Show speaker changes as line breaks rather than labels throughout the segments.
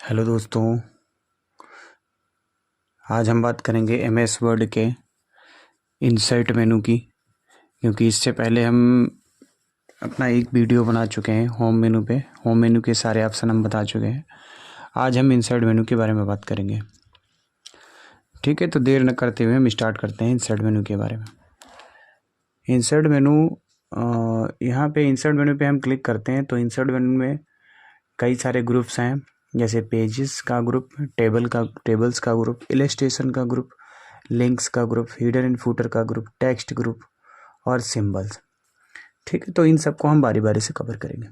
Hello दोस्तों, आज हम बात करेंगे एमएस वर्ड के इंसर्ट मेनू की। क्योंकि इससे पहले हम अपना एक वीडियो बना चुके हैं होम मेनू पे। होम मेनू के सारे ऑप्शन हम बता चुके हैं। आज हम इंसर्ट मेनू के बारे में बात करेंगे। ठीक है, तो देर न करते हुए हम स्टार्ट करते हैं इंसर्ट मेनू के बारे में। इंसर्ट मेनू, यहाँ पे इंसर्ट मेनू पे हम क्लिक करते हैं तो इंसर्ट मेनू में कई सारे ग्रुप्स हैं, जैसे पेजेस का ग्रुप, टेबल्स का ग्रुप, इलस्ट्रेशन का ग्रुप, लिंक्स का ग्रुप, हीडर एंड फूटर का ग्रुप, टेक्स्ट ग्रुप और सिंबल्स। ठीक है, तो इन सबको हम बारी बारी से कवर करेंगे।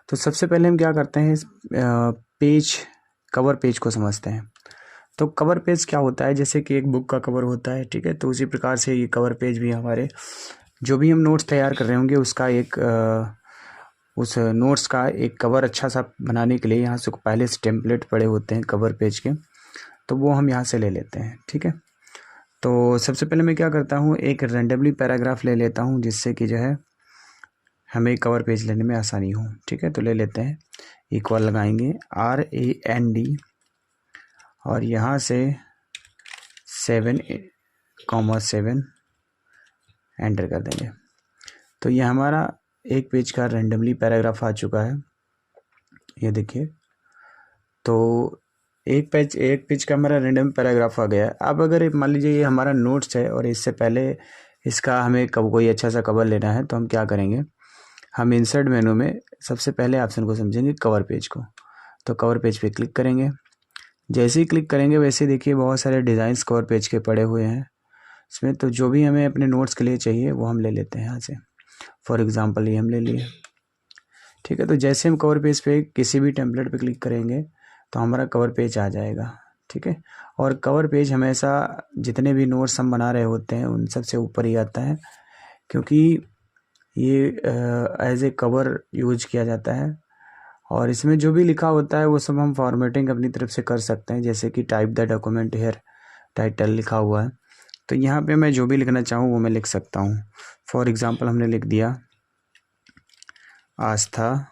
तो सबसे पहले हम क्या करते हैं, कवर पेज को समझते हैं। तो कवर पेज क्या होता है, जैसे कि एक बुक का कवर होता है। ठीक है, तो उसी प्रकार से ये कवर पेज भी हमारे जो भी हम नोट्स तैयार कर रहे होंगे उसका उस नोट्स का एक कवर अच्छा सा बनाने के लिए यहाँ से पहले से टेम्पलेट पड़े होते हैं कवर पेज के, तो वो हम यहाँ से ले लेते हैं। ठीक है, तो सबसे पहले मैं क्या करता हूँ, एक रेंडमली पैराग्राफ ले लेता हूँ जिससे कि जो है हमें कवर पेज लेने में आसानी हो। ठीक है, तो ले लेते हैं, इक्वल लगाएंगे RAND और यहाँ से 7,7 एंटर कर देंगे। तो ये हमारा एक पेज का रेंडमली पैराग्राफ आ चुका है, ये देखिए। तो एक पेज का हमारा रेंडम पैराग्राफ आ गया। अब अगर मान लीजिए ये हमारा नोट्स है और इससे पहले इसका हमें कोई अच्छा सा कवर लेना है, तो हम क्या करेंगे, हम इंसर्ट मेनू में सबसे पहले ऑप्शन को समझेंगे कवर पेज को। तो कवर पेज पे क्लिक करेंगे। जैसे ही क्लिक करेंगे वैसे देखिए बहुत सारे डिज़ाइंस कवर पेज के पड़े हुए हैं इसमें। तो जो भी हमें अपने नोट्स के लिए चाहिए वो हम ले लेते हैं यहाँ से। फॉर एग्ज़ाम्पल ये हम ले लिए। ठीक है, तो जैसे हम कवर पेज पे किसी भी टेम्पलेट पे क्लिक करेंगे तो हमारा कवर पेज आ जाएगा। ठीक है, और कवर पेज हमेशा जितने भी नोट्स हम बना रहे होते हैं उन सबसे ऊपर ही आता है, क्योंकि ये एज ए कवर यूज किया जाता है। और इसमें जो भी लिखा होता है वो सब हम फॉर्मेटिंग अपनी तरफ से कर सकते हैं, जैसे कि type the document here, title लिखा हुआ है तो यहाँ पे मैं जो भी लिखना चाहूँ वो मैं लिख सकता हूँ। फॉर एग्ज़ाम्पल हमने लिख दिया आस्था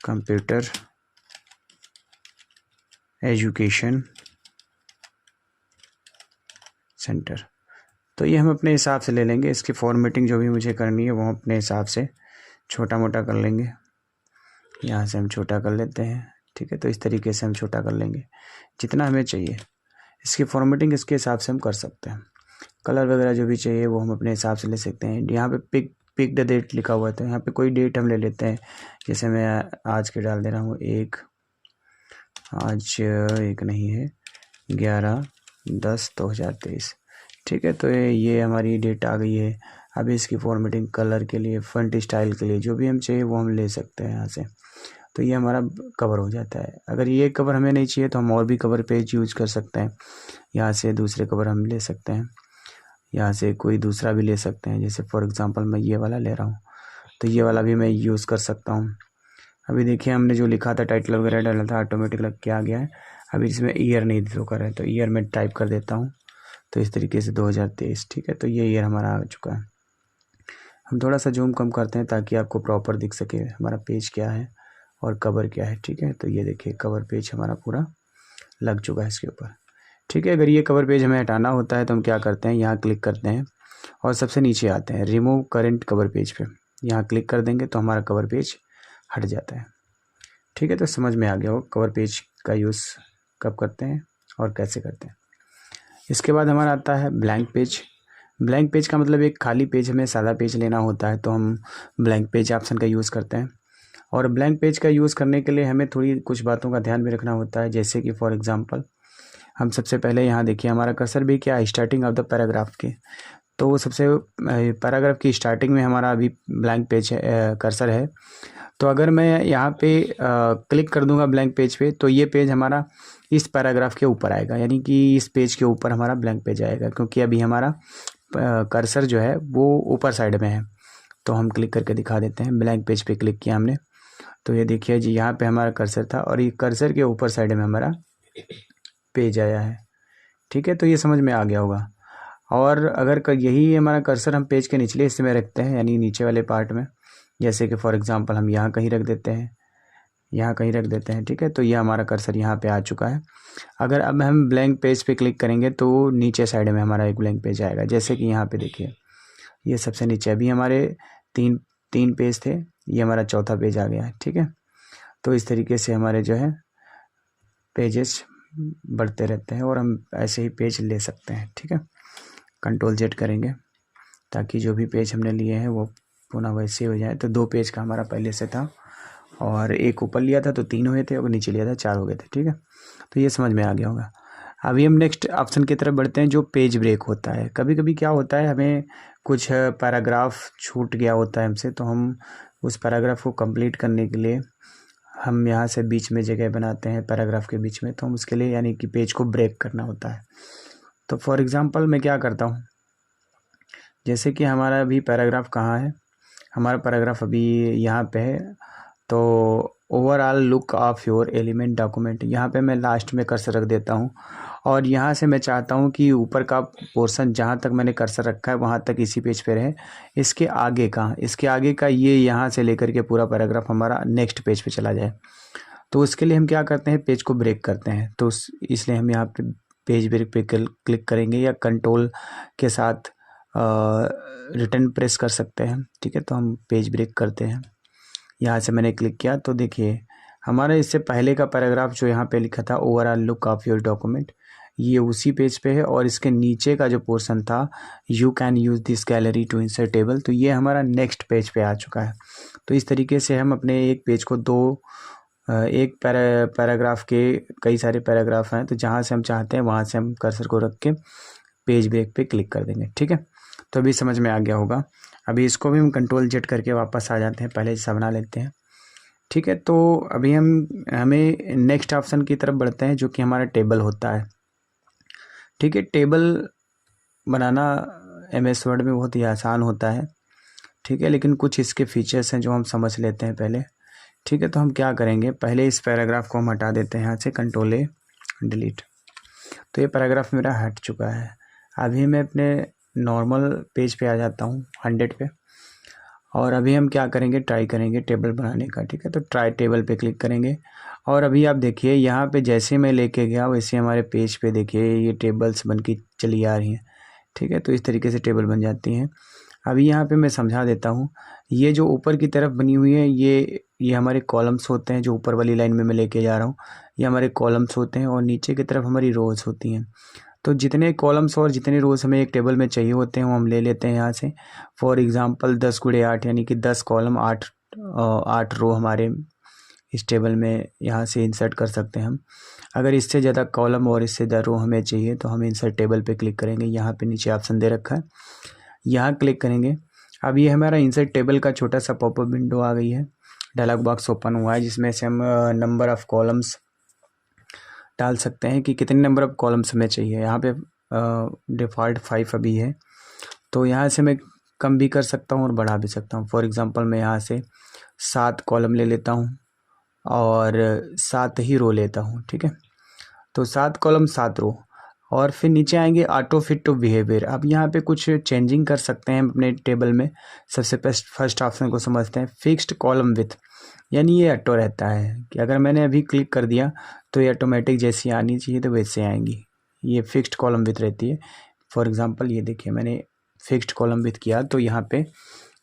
कंप्यूटर एजुकेशन सेंटर। तो ये हम अपने हिसाब से ले लेंगे। इसकी फॉर्मेटिंग जो भी मुझे करनी है वो हम अपने हिसाब से छोटा मोटा कर लेंगे। यहाँ से हम छोटा कर लेते हैं। ठीक है, तो इस तरीके से हम छोटा कर लेंगे जितना हमें चाहिए। इसकी फॉर्मेटिंग इसके हिसाब से हम कर सकते हैं। कलर वगैरह जो भी चाहिए वो हम अपने हिसाब से ले सकते हैं। यहाँ पे पिक द डेट लिखा हुआ था, यहाँ पे कोई डेट हम ले लेते हैं। जैसे मैं आज के डाल दे रहा हूँ, आज एक नहीं है, 11/10/2023। ठीक है, तो ये हमारी डेट आ गई है। अभी इसकी फॉर्मेटिंग कलर के लिए, फंट स्टाइल के लिए जो भी हम चाहिए वो हम ले सकते हैं यहाँ से। तो ये हमारा कवर हो जाता है। अगर ये कवर हमें नहीं चाहिए तो हम और भी कवर पेज यूज कर सकते हैं। यहाँ से दूसरे कवर हम ले सकते हैं, यहाँ से कोई दूसरा भी ले सकते हैं। जैसे फॉर एग्ज़ाम्पल मैं ये वाला ले रहा हूँ, तो ये वाला भी मैं यूज़ कर सकता हूँ। अभी देखिए हमने जो लिखा था, टाइटल वगैरह डाला था, ऑटोमेटिक लग के आ गया है। अभी इसमें ईयर नहीं शो कर रहा है तो ईयर में टाइप कर देता हूँ। तो इस तरीके से 2023। ठीक है, तो ये ईयर हमारा आ चुका है। हम थोड़ा सा जूम कम करते हैं ताकि आपको प्रॉपर दिख सके हमारा पेज क्या है और कवर क्या है। ठीक है, तो ये देखिए कवर पेज हमारा पूरा लग चुका है इसके ऊपर। ठीक है, अगर ये कवर पेज हमें हटाना होता है तो हम क्या करते हैं, यहाँ क्लिक करते हैं और सबसे नीचे आते हैं रिमूव करेंट कवर पेज पे। यहाँ क्लिक कर देंगे तो हमारा कवर पेज हट जाता है। ठीक है, तो समझ में आ गया हो कवर पेज का यूज़ कब करते हैं और कैसे करते हैं। इसके बाद हमारा आता है ब्लैंक पेज। ब्लैंक पेज का मतलब एक खाली पेज, हमें सादा पेज लेना होता है तो हम ब्लैंक पेज ऑप्शन का यूज़ करते हैं। और ब्लैंक पेज का यूज़ करने के लिए हमें थोड़ी कुछ बातों का ध्यान भी रखना होता है। जैसे कि फॉर एग्ज़ाम्पल हम सबसे पहले यहाँ देखिए हमारा कर्सर भी क्या है, स्टार्टिंग ऑफ द पैराग्राफ के। तो वो सबसे पैराग्राफ की स्टार्टिंग में हमारा अभी ब्लैंक पेज है, कर्सर है। तो अगर मैं यहाँ पे क्लिक कर दूंगा ब्लैंक पेज पे तो ये पेज हमारा इस पैराग्राफ के ऊपर आएगा, यानी कि इस पेज के ऊपर हमारा ब्लैंक पेज आएगा, क्योंकि अभी हमारा कर्सर जो है वो ऊपर साइड में है। तो हम क्लिक करके दिखा देते हैं। ब्लैंक पेज पे क्लिक किया हमने तो ये देखिए जी यहाँ पे हमारा कर्सर था और ये कर्सर के ऊपर साइड में हमारा पेज आया है। ठीक है, तो ये समझ में आ गया होगा। और अगर यही हमारा कर्सर हम पेज के निचले हिस्से में रखते हैं, यानी नीचे वाले पार्ट में, जैसे कि फॉर एग्ज़ाम्पल हम यहाँ कहीं रख देते हैं, यहाँ कहीं रख देते हैं, ठीक है। तो ये हमारा कर्सर यहाँ पे आ चुका है। अगर अब हम ब्लैंक पेज पे क्लिक करेंगे तो नीचे साइड में हमारा एक ब्लैंक पेज आएगा, जैसे कि यहाँ पे देखिए ये सबसे नीचे अभी हमारे तीन तीन पेज थे, ये हमारा चौथा पेज आ गया है, ठीक है। तो इस तरीके से हमारे जो है पेजेस बढ़ते रहते हैं और हम ऐसे ही पेज ले सकते हैं, ठीक है। कंट्रोल जेड करेंगे ताकि जो भी पेज हमने लिए हैं वो पुनः वैसे हो जाए। तो 2 पेज का हमारा पहले से था और एक ऊपर लिया था तो 3 हुए थे और नीचे लिया था 4 हो गए थे, ठीक है। तो ये समझ में आ गया होगा। अभी हम नेक्स्ट ऑप्शन की तरफ बढ़ते हैं जो पेज ब्रेक होता है। कभी कभी क्या होता है, हमें कुछ पैराग्राफ छूट गया होता है हमसे, तो हम उस पैराग्राफ को कंप्लीट करने के लिए हम यहाँ से बीच में जगह बनाते हैं पैराग्राफ के बीच में, तो हम उसके लिए यानी कि पेज को ब्रेक करना होता है। तो फॉर एग्ज़ाम्पल मैं क्या करता हूँ, जैसे कि हमारा अभी पैराग्राफ कहाँ है, हमारा पैराग्राफ अभी यहाँ पे है। तो overall look of your element document, यहाँ पे मैं लास्ट में कर्सर रख देता हूँ और यहाँ से मैं चाहता हूँ कि ऊपर का पोर्शन जहाँ तक मैंने कर्सर रखा है वहाँ तक इसी पेज पे रहे। इसके आगे का ये यहाँ से लेकर के पूरा पैराग्राफ हमारा नेक्स्ट पेज पे चला जाए। तो उसके लिए हम क्या करते हैं, पेज को ब्रेक करते हैं। तो इसलिए हम यहाँ पे पेज ब्रेक पे क्लिक करेंगे या कंट्रोल के साथ रिटर्न प्रेस कर सकते हैं, ठीक है। तो हम पेज ब्रेक करते हैं, यहाँ से मैंने क्लिक किया तो देखिए हमारा इससे पहले का पैराग्राफ जो यहाँ पे लिखा था overall look of your document, ये उसी पेज पे है। और इसके नीचे का जो पोर्शन था you can use this gallery to insert table, तो ये हमारा नेक्स्ट पेज पे आ चुका है। तो इस तरीके से हम अपने एक पेज को एक पैराग्राफ के कई सारे पैराग्राफ हैं, तो जहाँ से हम चाहते हैं वहाँ से हम कर्सर को रख के पेज ब्रेक पे क्लिक कर देंगे, ठीक है। तो अभी समझ में आ गया होगा। अभी इसको भी हम कंट्रोल जेड करके वापस आ जाते हैं, पहले जैसा बना लेते हैं, ठीक है। तो अभी हमें नेक्स्ट ऑप्शन की तरफ बढ़ते हैं जो कि हमारा टेबल होता है, ठीक है। टेबल बनाना MS वर्ड में बहुत ही आसान होता है, ठीक है, लेकिन कुछ इसके फीचर्स हैं जो हम समझ लेते हैं पहले, ठीक है। तो हम क्या करेंगे, पहले इस पैराग्राफ को हम हटा देते हैं यहाँ से, कंट्रोल A डिलीट। तो ये पैराग्राफ मेरा हट चुका है। अभी मैं अपने नॉर्मल पेज पे आ जाता हूँ 100 पे, और अभी हम क्या करेंगे, ट्राई करेंगे टेबल बनाने का, ठीक है। तो ट्राई टेबल पे क्लिक करेंगे और अभी आप देखिए यहाँ पे जैसे मैं लेके गया वैसे हमारे पेज पे देखिए ये टेबल्स बन के चली आ रही हैं, ठीक है। तो इस तरीके से टेबल बन जाती हैं। अभी यहाँ पे मैं समझा देता हूँ, ये जो ऊपर की तरफ बनी हुई है ये हमारे कॉलम्स होते हैं, जो ऊपर वाली लाइन में मैं लेके जा रहा हूँ ये हमारे कॉलम्स होते हैं और नीचे की तरफ हमारी रोज़ होती हैं। तो जितने कॉलम्स और जितने रोज़ हमें एक टेबल में चाहिए होते हैं वो हम ले लेते हैं यहाँ से। फॉर एग्ज़ाम्पल 10x8 यानी कि 10 कॉलम 8 रो हमारे इस टेबल में यहाँ से इंसर्ट कर सकते हैं हम। अगर इससे ज़्यादा कॉलम और इससे ज़्यादा रो हमें चाहिए तो हम इंसर्ट टेबल पे क्लिक करेंगे, यहाँ पे नीचे ऑप्शन दे रखा है, यहाँ क्लिक करेंगे। अब ये हमारा इंसर्ट टेबल का छोटा सा पॉपअप विंडो आ गई है, डायलॉग बॉक्स ओपन हुआ है जिसमें से हम नंबर ऑफ़ कॉलम्स डाल सकते हैं कि कितने नंबर ऑफ़ कॉलम्स हमें चाहिए। यहाँ पे डिफ़ॉल्ट 5 अभी है, तो यहाँ से मैं कम भी कर सकता हूँ और बढ़ा भी सकता हूँ। फॉर एग्ज़ाम्पल मैं यहाँ से 7 कॉलम ले लेता हूँ और 7 ही रो लेता हूँ, ठीक है। तो 7 कॉलम 7 रो, और फिर नीचे आएंगे ऑटो फिट टू बिहेवियर। अब यहाँ पे कुछ चेंजिंग कर सकते हैं अपने टेबल में। सबसे फर्स्ट ऑप्शन को समझते हैं, फिक्स्ड कॉलम विथ, यानी ये ऑटो रहता है कि अगर मैंने अभी क्लिक कर दिया तो ये ऑटोमेटिक जैसी आनी चाहिए तो वैसे आएंगी, ये फिक्स्ड कॉलम विथ रहती है। फॉर एग्ज़ाम्पल ये देखिए मैंने फिक्स्ड कॉलम विथ किया तो यहाँ पे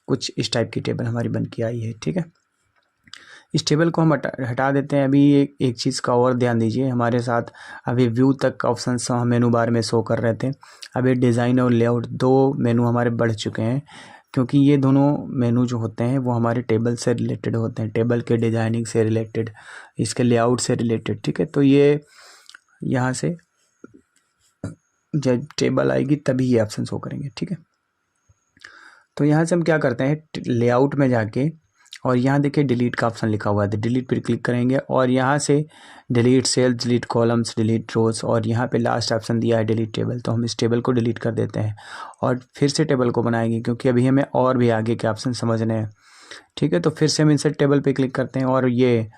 कुछ इस टाइप की टेबल हमारी बन के आई है, ठीक है। इस टेबल को हम हटा देते हैं। अभी एक चीज़ का और ध्यान दीजिए, हमारे साथ अभी व्यू तक ऑप्शन मेनू बार में शो कर रहे थे, अभी डिज़ाइन और लेआउट 2 मेनू हमारे बढ़ चुके हैं, क्योंकि ये दोनों मेनू जो होते हैं वो हमारे टेबल से रिलेटेड होते हैं, टेबल के डिज़ाइनिंग से रिलेटेड, इसके लेआउट से रिलेटेड, ठीक है। तो ये यहाँ से जब टेबल आएगी तभी ये ऑप्शन शो करेंगे, ठीक है। तो यहाँ से हम क्या करते हैं, लेआउट में जाके और यहाँ देखिए डिलीट का ऑप्शन लिखा हुआ है, तो डिलीट पर क्लिक करेंगे और यहाँ से delete cells, delete columns, delete rows, और यहाँ पे लास्ट ऑप्शन दिया है डिलीट टेबल। तो हम इस टेबल को डिलीट कर देते हैं और फिर से टेबल को बनाएंगे, क्योंकि अभी हमें और भी आगे के ऑप्शन समझने हैं, ठीक है। तो फिर से हम इंसर्ट टेबल पे क्लिक करते हैं और ये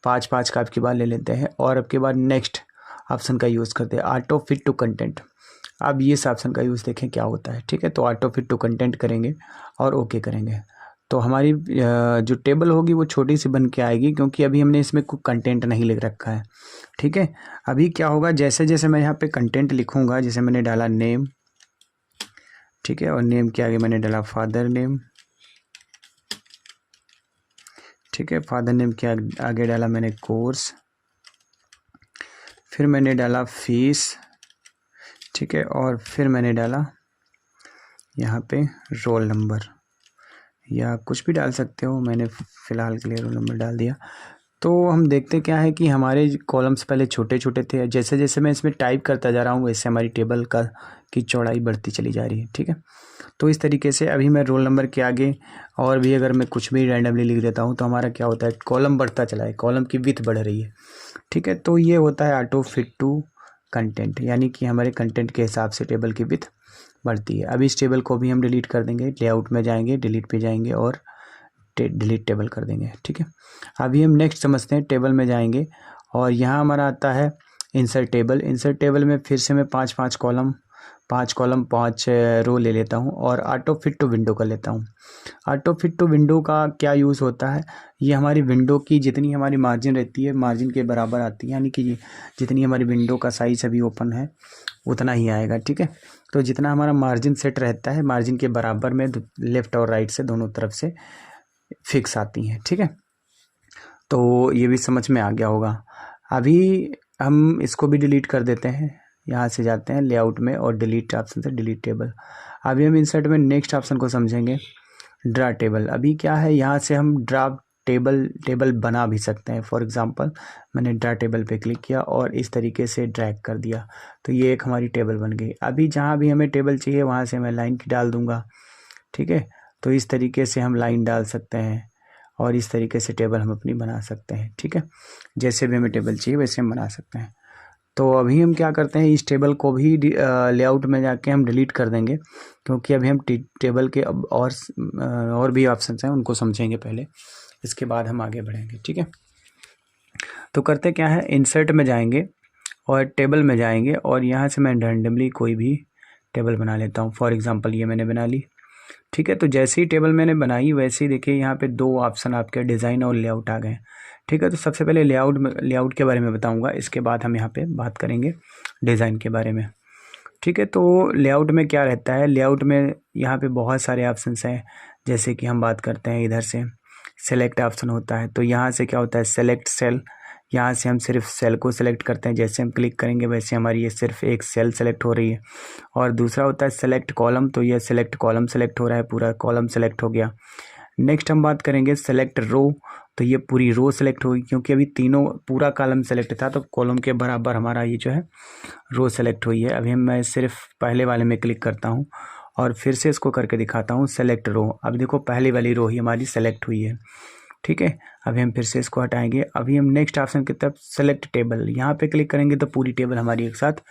5 का आपकी बार ले लेते हैं और अब के बाद नेक्स्ट ऑप्शन का यूज़ करते हैं, ऑटो फिट टू कंटेंट। अब ये इस ऑप्शन का यूज़ देखें क्या होता है, ठीक है। तो ऑटो फिट टू कंटेंट करेंगे और ओके करेंगे तो हमारी जो टेबल होगी वो छोटी सी बन के आएगी, क्योंकि अभी हमने इसमें कोई कंटेंट नहीं लिख रखा है। ठीक है, अभी क्या होगा, जैसे जैसे मैं यहाँ पे कंटेंट लिखूँगा, जैसे मैंने डाला नेम, ठीक है, और नेम के आगे मैंने डाला फादर नेम, ठीक है, फादर नेम के आगे डाला मैंने कोर्स, फिर मैंने डाला फीस, ठीक है, और फिर मैंने डाला यहाँ पे रोल नंबर, या कुछ भी डाल सकते हो, मैंने फ़िलहाल के लिए रोल नंबर डाल दिया। तो हम देखते क्या है कि हमारे कॉलम्स पहले छोटे छोटे थे, जैसे जैसे मैं इसमें टाइप करता जा रहा हूँ वैसे हमारी टेबल की चौड़ाई बढ़ती चली जा रही है। ठीक है, तो इस तरीके से अभी मैं रोल नंबर के आगे और भी अगर मैं कुछ भी रैंडमली लिख देता हूँ तो हमारा क्या होता है, कॉलम बढ़ता चला है, कॉलम की विड्थ बढ़ रही है। ठीक है, तो ये होता है ऑटो फिट टू कंटेंट, यानी कि हमारे कंटेंट के हिसाब से टेबल की विड्थ बढ़ती है। अभी इस टेबल को भी हम डिलीट कर देंगे, लेआउट में जाएंगे, डिलीट पे जाएंगे और डिलीट टेबल कर देंगे। ठीक है, अभी हम नेक्स्ट समझते हैं, टेबल में जाएंगे और यहाँ हमारा आता है इंसर्ट टेबल। इंसर्ट टेबल में फिर से मैं पाँच कॉलम 5 रो ले लेता हूँ और ऑटो फिट टू विंडो कर लेता हूँ। ऑटो फिट टू विंडो का क्या यूज़ होता है, ये हमारी विंडो की जितनी हमारी मार्जिन रहती है मार्जिन के बराबर आती है, यानी कि जितनी हमारी विंडो का साइज़ अभी ओपन है उतना ही आएगा। ठीक है, तो जितना हमारा मार्जिन सेट रहता है मार्जिन के बराबर में लेफ़्ट और राइट से दोनों तरफ से फिक्स आती हैं। ठीक है, तो ये भी समझ में आ गया होगा। अभी हम इसको भी डिलीट कर देते हैं, यहाँ से जाते हैं लेआउट में और डिलीट ऑप्शन से डिलीट टेबल। अभी हम इंसर्ट में नेक्स्ट ऑप्शन को समझेंगे, ड्रा टेबल। अभी क्या है, यहाँ से हम ड्रा टेबल बना भी सकते हैं। फॉर एग्जांपल मैंने ड्रा टेबल पे क्लिक किया और इस तरीके से ड्रैग कर दिया, तो ये एक हमारी टेबल बन गई। अभी जहाँ भी हमें टेबल चाहिए वहाँ से मैं लाइन की डाल दूँगा। ठीक है, तो इस तरीके से हम लाइन डाल सकते हैं और इस तरीके से टेबल हम अपनी बना सकते हैं। ठीक है, जैसे भी हमें टेबल चाहिए वैसे हम बना सकते हैं। तो अभी हम क्या करते हैं, इस टेबल को भी लेआउट में जाके हम डिलीट कर देंगे, क्योंकि अभी हम टेबल के अब और भी ऑप्शंस हैं उनको समझेंगे पहले, इसके बाद हम आगे बढ़ेंगे। ठीक है, तो करते क्या है, इंसर्ट में जाएंगे और टेबल में जाएंगे और यहाँ से मैं रैंडमली कोई भी टेबल बना लेता हूँ। फॉर एग्ज़ाम्पल ये मैंने बना ली। ठीक है, तो जैसे ही टेबल मैंने बनाई वैसे ही देखिए यहाँ पे 2 ऑप्शन आपके डिज़ाइन और लेआउट आ गए। ठीक है, तो सबसे पहले लेआउट के बारे में बताऊंगा, इसके बाद हम यहाँ पे बात करेंगे डिज़ाइन के बारे में। ठीक है, तो लेआउट में क्या रहता है, लेआउट में यहाँ पे बहुत सारे ऑप्शंस हैं। जैसे कि हम बात करते हैं इधर से सेलेक्ट ऑप्शन होता है, तो यहाँ से क्या होता है, सेलेक्ट सेल, यहाँ से हम सिर्फ सेल को सिलेक्ट करते हैं, जैसे हम क्लिक करेंगे वैसे हमारी ये सिर्फ एक सेल सेलेक्ट हो रही है। और दूसरा होता है सेलेक्ट कॉलम, तो ये सेलेक्ट कॉलम सेलेक्ट हो रहा है, पूरा कॉलम सेलेक्ट हो गया। नेक्स्ट हम बात करेंगे सेलेक्ट रो, तो ये पूरी रो सेलेक्ट होगी, क्योंकि अभी तीनों पूरा कॉलम सेलेक्ट था तो कॉलम के बराबर हमारा ये जो है रो सेलेक्ट हुई है। अभी मैं सिर्फ पहले वाले में क्लिक करता हूँ और फिर से इसको करके दिखाता हूँ सेलेक्ट रो। अब देखो पहली वाली रो ही हमारी सेलेक्ट हुई है। ठीक है, अभी हम फिर से इसको हटाएंगे। अभी हम नेक्स्ट ऑप्शन की तरफ सेलेक्ट टेबल, यहाँ पे क्लिक करेंगे तो पूरी टेबल हमारी एक साथ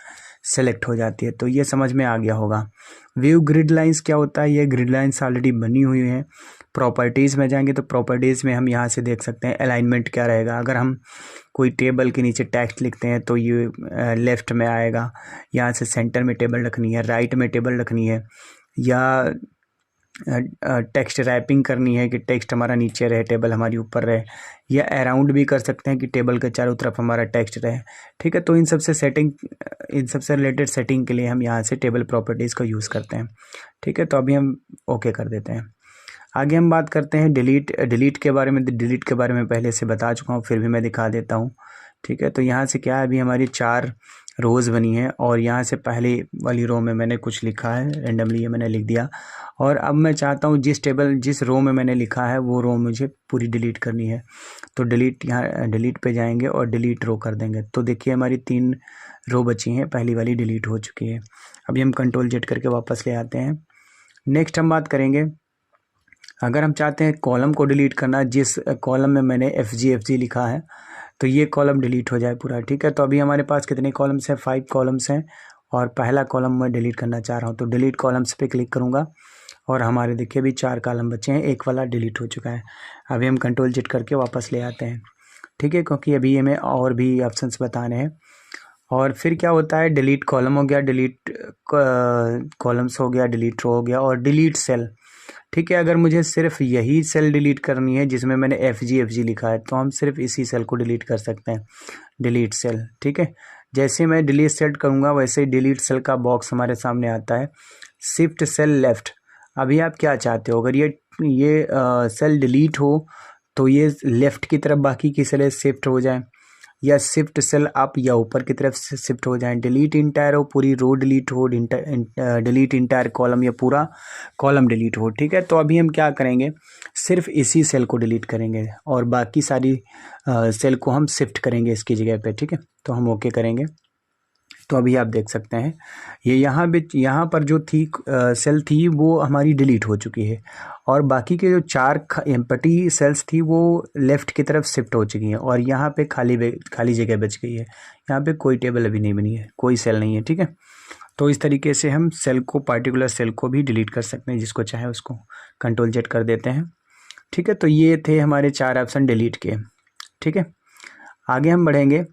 सेलेक्ट हो जाती है। तो ये समझ में आ गया होगा। व्यू ग्रिड लाइंस क्या होता है, ये ग्रिड लाइंस ऑलरेडी बनी हुई हैं। प्रॉपर्टीज़ में जाएंगे तो प्रॉपर्टीज़ में हम यहाँ से देख सकते हैं अलाइनमेंट क्या रहेगा। अगर हम कोई टेबल के नीचे टेक्स्ट लिखते हैं तो ये लेफ़्ट में आएगा, यहाँ से सेंटर में टेबल रखनी है, राइट में टेबल रखनी है, या टेक्स्ट रैपिंग करनी है कि टेक्स्ट हमारा नीचे रहे टेबल हमारी ऊपर रहे, या अराउंड भी कर सकते हैं कि टेबल के चारों तरफ हमारा टेक्स्ट रहे। ठीक है, तो इन सबसे रिलेटेड सेटिंग के लिए हम यहाँ से टेबल प्रॉपर्टीज़ का यूज़ करते हैं। ठीक है, तो अभी हम ओके कर देते हैं। आगे हम बात करते हैं डिलीट के बारे में। डिलीट के बारे में पहले से बता चुका हूँ, फिर भी मैं दिखा देता हूँ। ठीक है, तो यहाँ से क्या है, अभी हमारी 4 रोज़ बनी है और यहाँ से पहली वाली रो में मैंने कुछ लिखा है रैंडमली, ये मैंने लिख दिया। और अब मैं चाहता हूँ जिस रो में मैंने लिखा है वो रो मुझे पूरी डिलीट करनी है, तो यहाँ डिलीट पे जाएंगे और डिलीट रो कर देंगे। तो देखिए हमारी 3 रो बची हैं, पहली वाली डिलीट हो चुकी है। अभी हम कंट्रोल जेड करके वापस ले आते हैं। नेक्स्ट हम बात करेंगे, अगर हम चाहते हैं कॉलम को डिलीट करना, जिस कॉलम में मैंने FG लिखा है तो ये कॉलम डिलीट हो जाए पूरा। ठीक है, तो अभी हमारे पास कितने कॉलम्स हैं, 5 कॉलम्स हैं और पहला कॉलम मैं डिलीट करना चाह रहा हूँ, तो डिलीट कॉलम्स पे क्लिक करूँगा और हमारे देखिए अभी 4 कॉलम बचे हैं, एक वाला डिलीट हो चुका है। अभी हम कंट्रोल जेड करके वापस ले आते हैं। ठीक है, क्योंकि अभी हमें और भी ऑप्शंस बताने हैं। और फिर क्या होता है, डिलीट कॉलम हो गया, डिलीट कॉलम्स हो गया, डिलीट रो हो गया और डिलीट सेल। ठीक है। अगर मुझे सिर्फ यही सेल डिलीट करनी है जिसमें मैंने एफ जी लिखा है, तो हम सिर्फ इसी सेल को डिलीट कर सकते हैं, डिलीट सेल। ठीक है, जैसे मैं डिलीट सेल करूँगा वैसे ही डिलीट सेल का बॉक्स हमारे सामने आता है। शिफ्ट सेल लेफ़्ट, अभी आप क्या चाहते हो, अगर ये सेल डिलीट हो तो ये लेफ़्ट की तरफ बाकी की सेलें शिफ्ट हो जाएं, या शिफ्ट सेल अप या ऊपर की तरफ से शिफ्ट हो जाएं। डिलीट इंटायर हो, पूरी रो डिलीट हो, डिलीट इंटायर कॉलम या पूरा कॉलम डिलीट हो। ठीक है, तो अभी हम क्या करेंगे, सिर्फ इसी सेल को डिलीट करेंगे और बाकी सारी सेल को हम शिफ्ट करेंगे इसकी जगह पे। ठीक है, तो हम ओके करेंगे। तो अभी आप देख सकते हैं ये यहाँ पर जो थी सेल थी वो हमारी डिलीट हो चुकी है, और बाकी के जो 4 एम्प्टी सेल्स थी वो लेफ़्ट की तरफ शिफ्ट हो चुकी हैं, और यहाँ पे खाली जगह बच गई है। यहाँ पे कोई टेबल अभी नहीं बनी है, कोई सेल नहीं है। ठीक है, तो इस तरीके से हम सेल को, पार्टिकुलर सेल को भी डिलीट कर सकते हैं, जिसको चाहे उसको कंट्रोल जेड कर देते हैं। ठीक है, तो ये थे हमारे 4 ऑप्शन डिलीट के। ठीक है, आगे हम बढ़ेंगे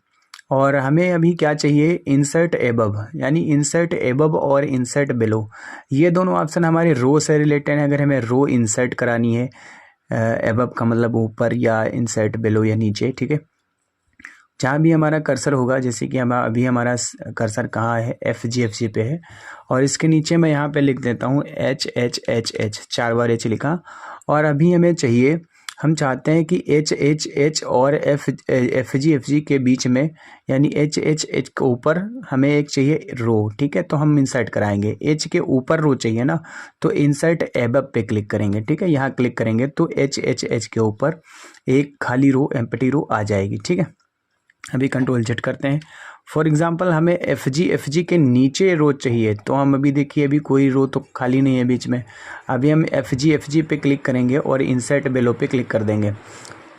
और हमें अभी क्या चाहिए, इंसर्ट एबव, यानी इंसर्ट एबव और इंसर्ट बिलो। ये दोनों ऑप्शन हमारे रो से रिलेटेड हैं। अगर हमें रो इंसर्ट करानी है, एबव का मतलब ऊपर, या इंसर्ट बिलो या नीचे। ठीक है, जहाँ भी हमारा कर्सर होगा, जैसे कि अभी हमारा कर्सर कहाँ है, एफ जी पे है, और इसके नीचे मैं यहाँ पे लिख देता हूँ एच एच एच एच, 4 बार एच लिखा। और अभी हमें चाहिए, हम चाहते हैं कि एच एच एच और एफ जी के बीच में, यानी एच एच एच के ऊपर हमें एक चाहिए रो। ठीक है, तो हम इंसर्ट कराएंगे, एच के ऊपर रो चाहिए ना, तो इंसर्ट एबव पे क्लिक करेंगे। ठीक है, यहाँ क्लिक करेंगे तो एच एच एच के ऊपर एक खाली रो, एम्प्टी रो आ जाएगी। ठीक है, अभी कंट्रोल जेड करते हैं। फॉर एग्जांपल हमें एफ जी के नीचे रो चाहिए, तो हम अभी देखिए अभी कोई रो तो खाली नहीं है बीच में। अभी हम एफ जी पे क्लिक करेंगे और इंसर्ट बिलो पे क्लिक कर देंगे,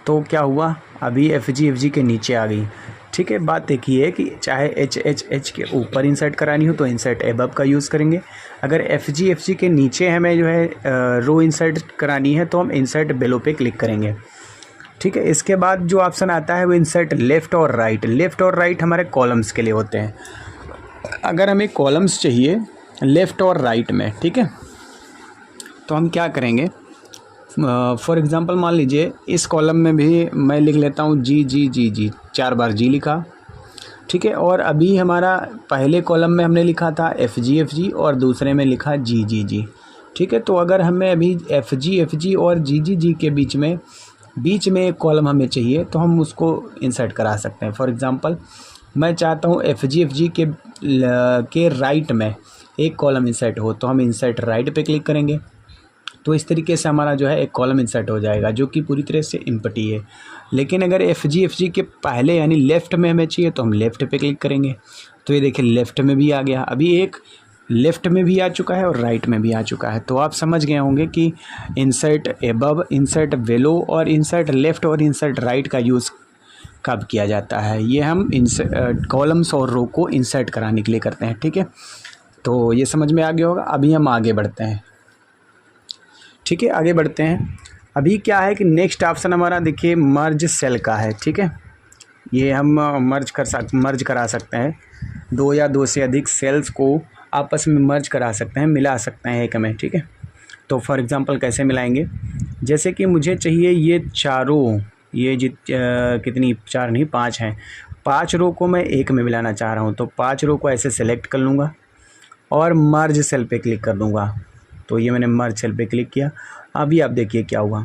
तो क्या हुआ, अभी एफ जी के नीचे आ गई। ठीक है, बात एक ही है कि चाहे एच एच एच के ऊपर इंसर्ट करानी हो तो इंसर्ट एबव का यूज़ करेंगे, अगर एफ जी के नीचे हमें जो है रो इंसर्ट करानी है तो हम इंसर्ट बिलो पे क्लिक करेंगे। ठीक है, इसके बाद जो ऑप्शन आता है वो इंसर्ट लेफ़्ट और राइट। लेफ़्ट और राइट हमारे कॉलम्स के लिए होते हैं। अगर हमें कॉलम्स चाहिए लेफ़्ट और राइट में, ठीक है, तो हम क्या करेंगे, फॉर एग्ज़ाम्पल मान लीजिए इस कॉलम में भी मैं लिख लेता हूँ जी जी जी जी, 4 बार जी लिखा। ठीक है, और अभी हमारा पहले कॉलम में हमने लिखा था एफ जी और दूसरे में लिखा जी जी जी। ठीक है, तो अगर हमें अभी एफ जी और जी के बीच में एक कॉलम हमें चाहिए, तो हम उसको इंसर्ट करा सकते हैं। फॉर एग्ज़ाम्पल मैं चाहता हूँ एफ जी के राइट में एक कॉलम इंसर्ट हो, तो हम इंसर्ट राइट पे क्लिक करेंगे, तो इस तरीके से हमारा जो है एक कॉलम इंसर्ट हो जाएगा जो कि पूरी तरह से एम्प्टी है। लेकिन अगर एफ जी के पहले यानी लेफ़्ट में हमें चाहिए तो हम लेफ़्ट पे क्लिक करेंगे, तो ये देखिए लेफ़्ट में भी आ गया। अभी एक लेफ़्ट में भी आ चुका है और राइट में भी आ चुका है। तो आप समझ गए होंगे कि इंसर्ट एबव, इंसर्ट बिलो और इंसर्ट लेफ़्ट और इंसर्ट राइट का यूज़ कब किया जाता है। ये हम कॉलम्स और रो को इंसर्ट कराने के लिए करते हैं। ठीक है, तो ये समझ में आ गया होगा। अभी हम आगे बढ़ते हैं। ठीक है, आगे बढ़ते हैं। अभी क्या है कि नेक्स्ट ऑप्शन हमारा देखिए मर्ज सेल का है। ठीक है, ये हम मर्ज करा सकते हैं, 2 या 2 से अधिक सेल्स को आपस में मर्ज करा सकते हैं, मिला सकते हैं एक में। ठीक है, तो फॉर एग्जांपल कैसे मिलाएंगे, जैसे कि मुझे चाहिए ये चारों, ये कितनी 4 नहीं 5 हैं, 5 रो को मैं एक में मिलाना चाह रहा हूँ, तो 5 रो को ऐसे सेलेक्ट कर लूँगा और मर्ज सेल पे क्लिक कर दूँगा। तो ये मैंने मर्ज सेल पे क्लिक किया। अभी आप देखिए क्या हुआ,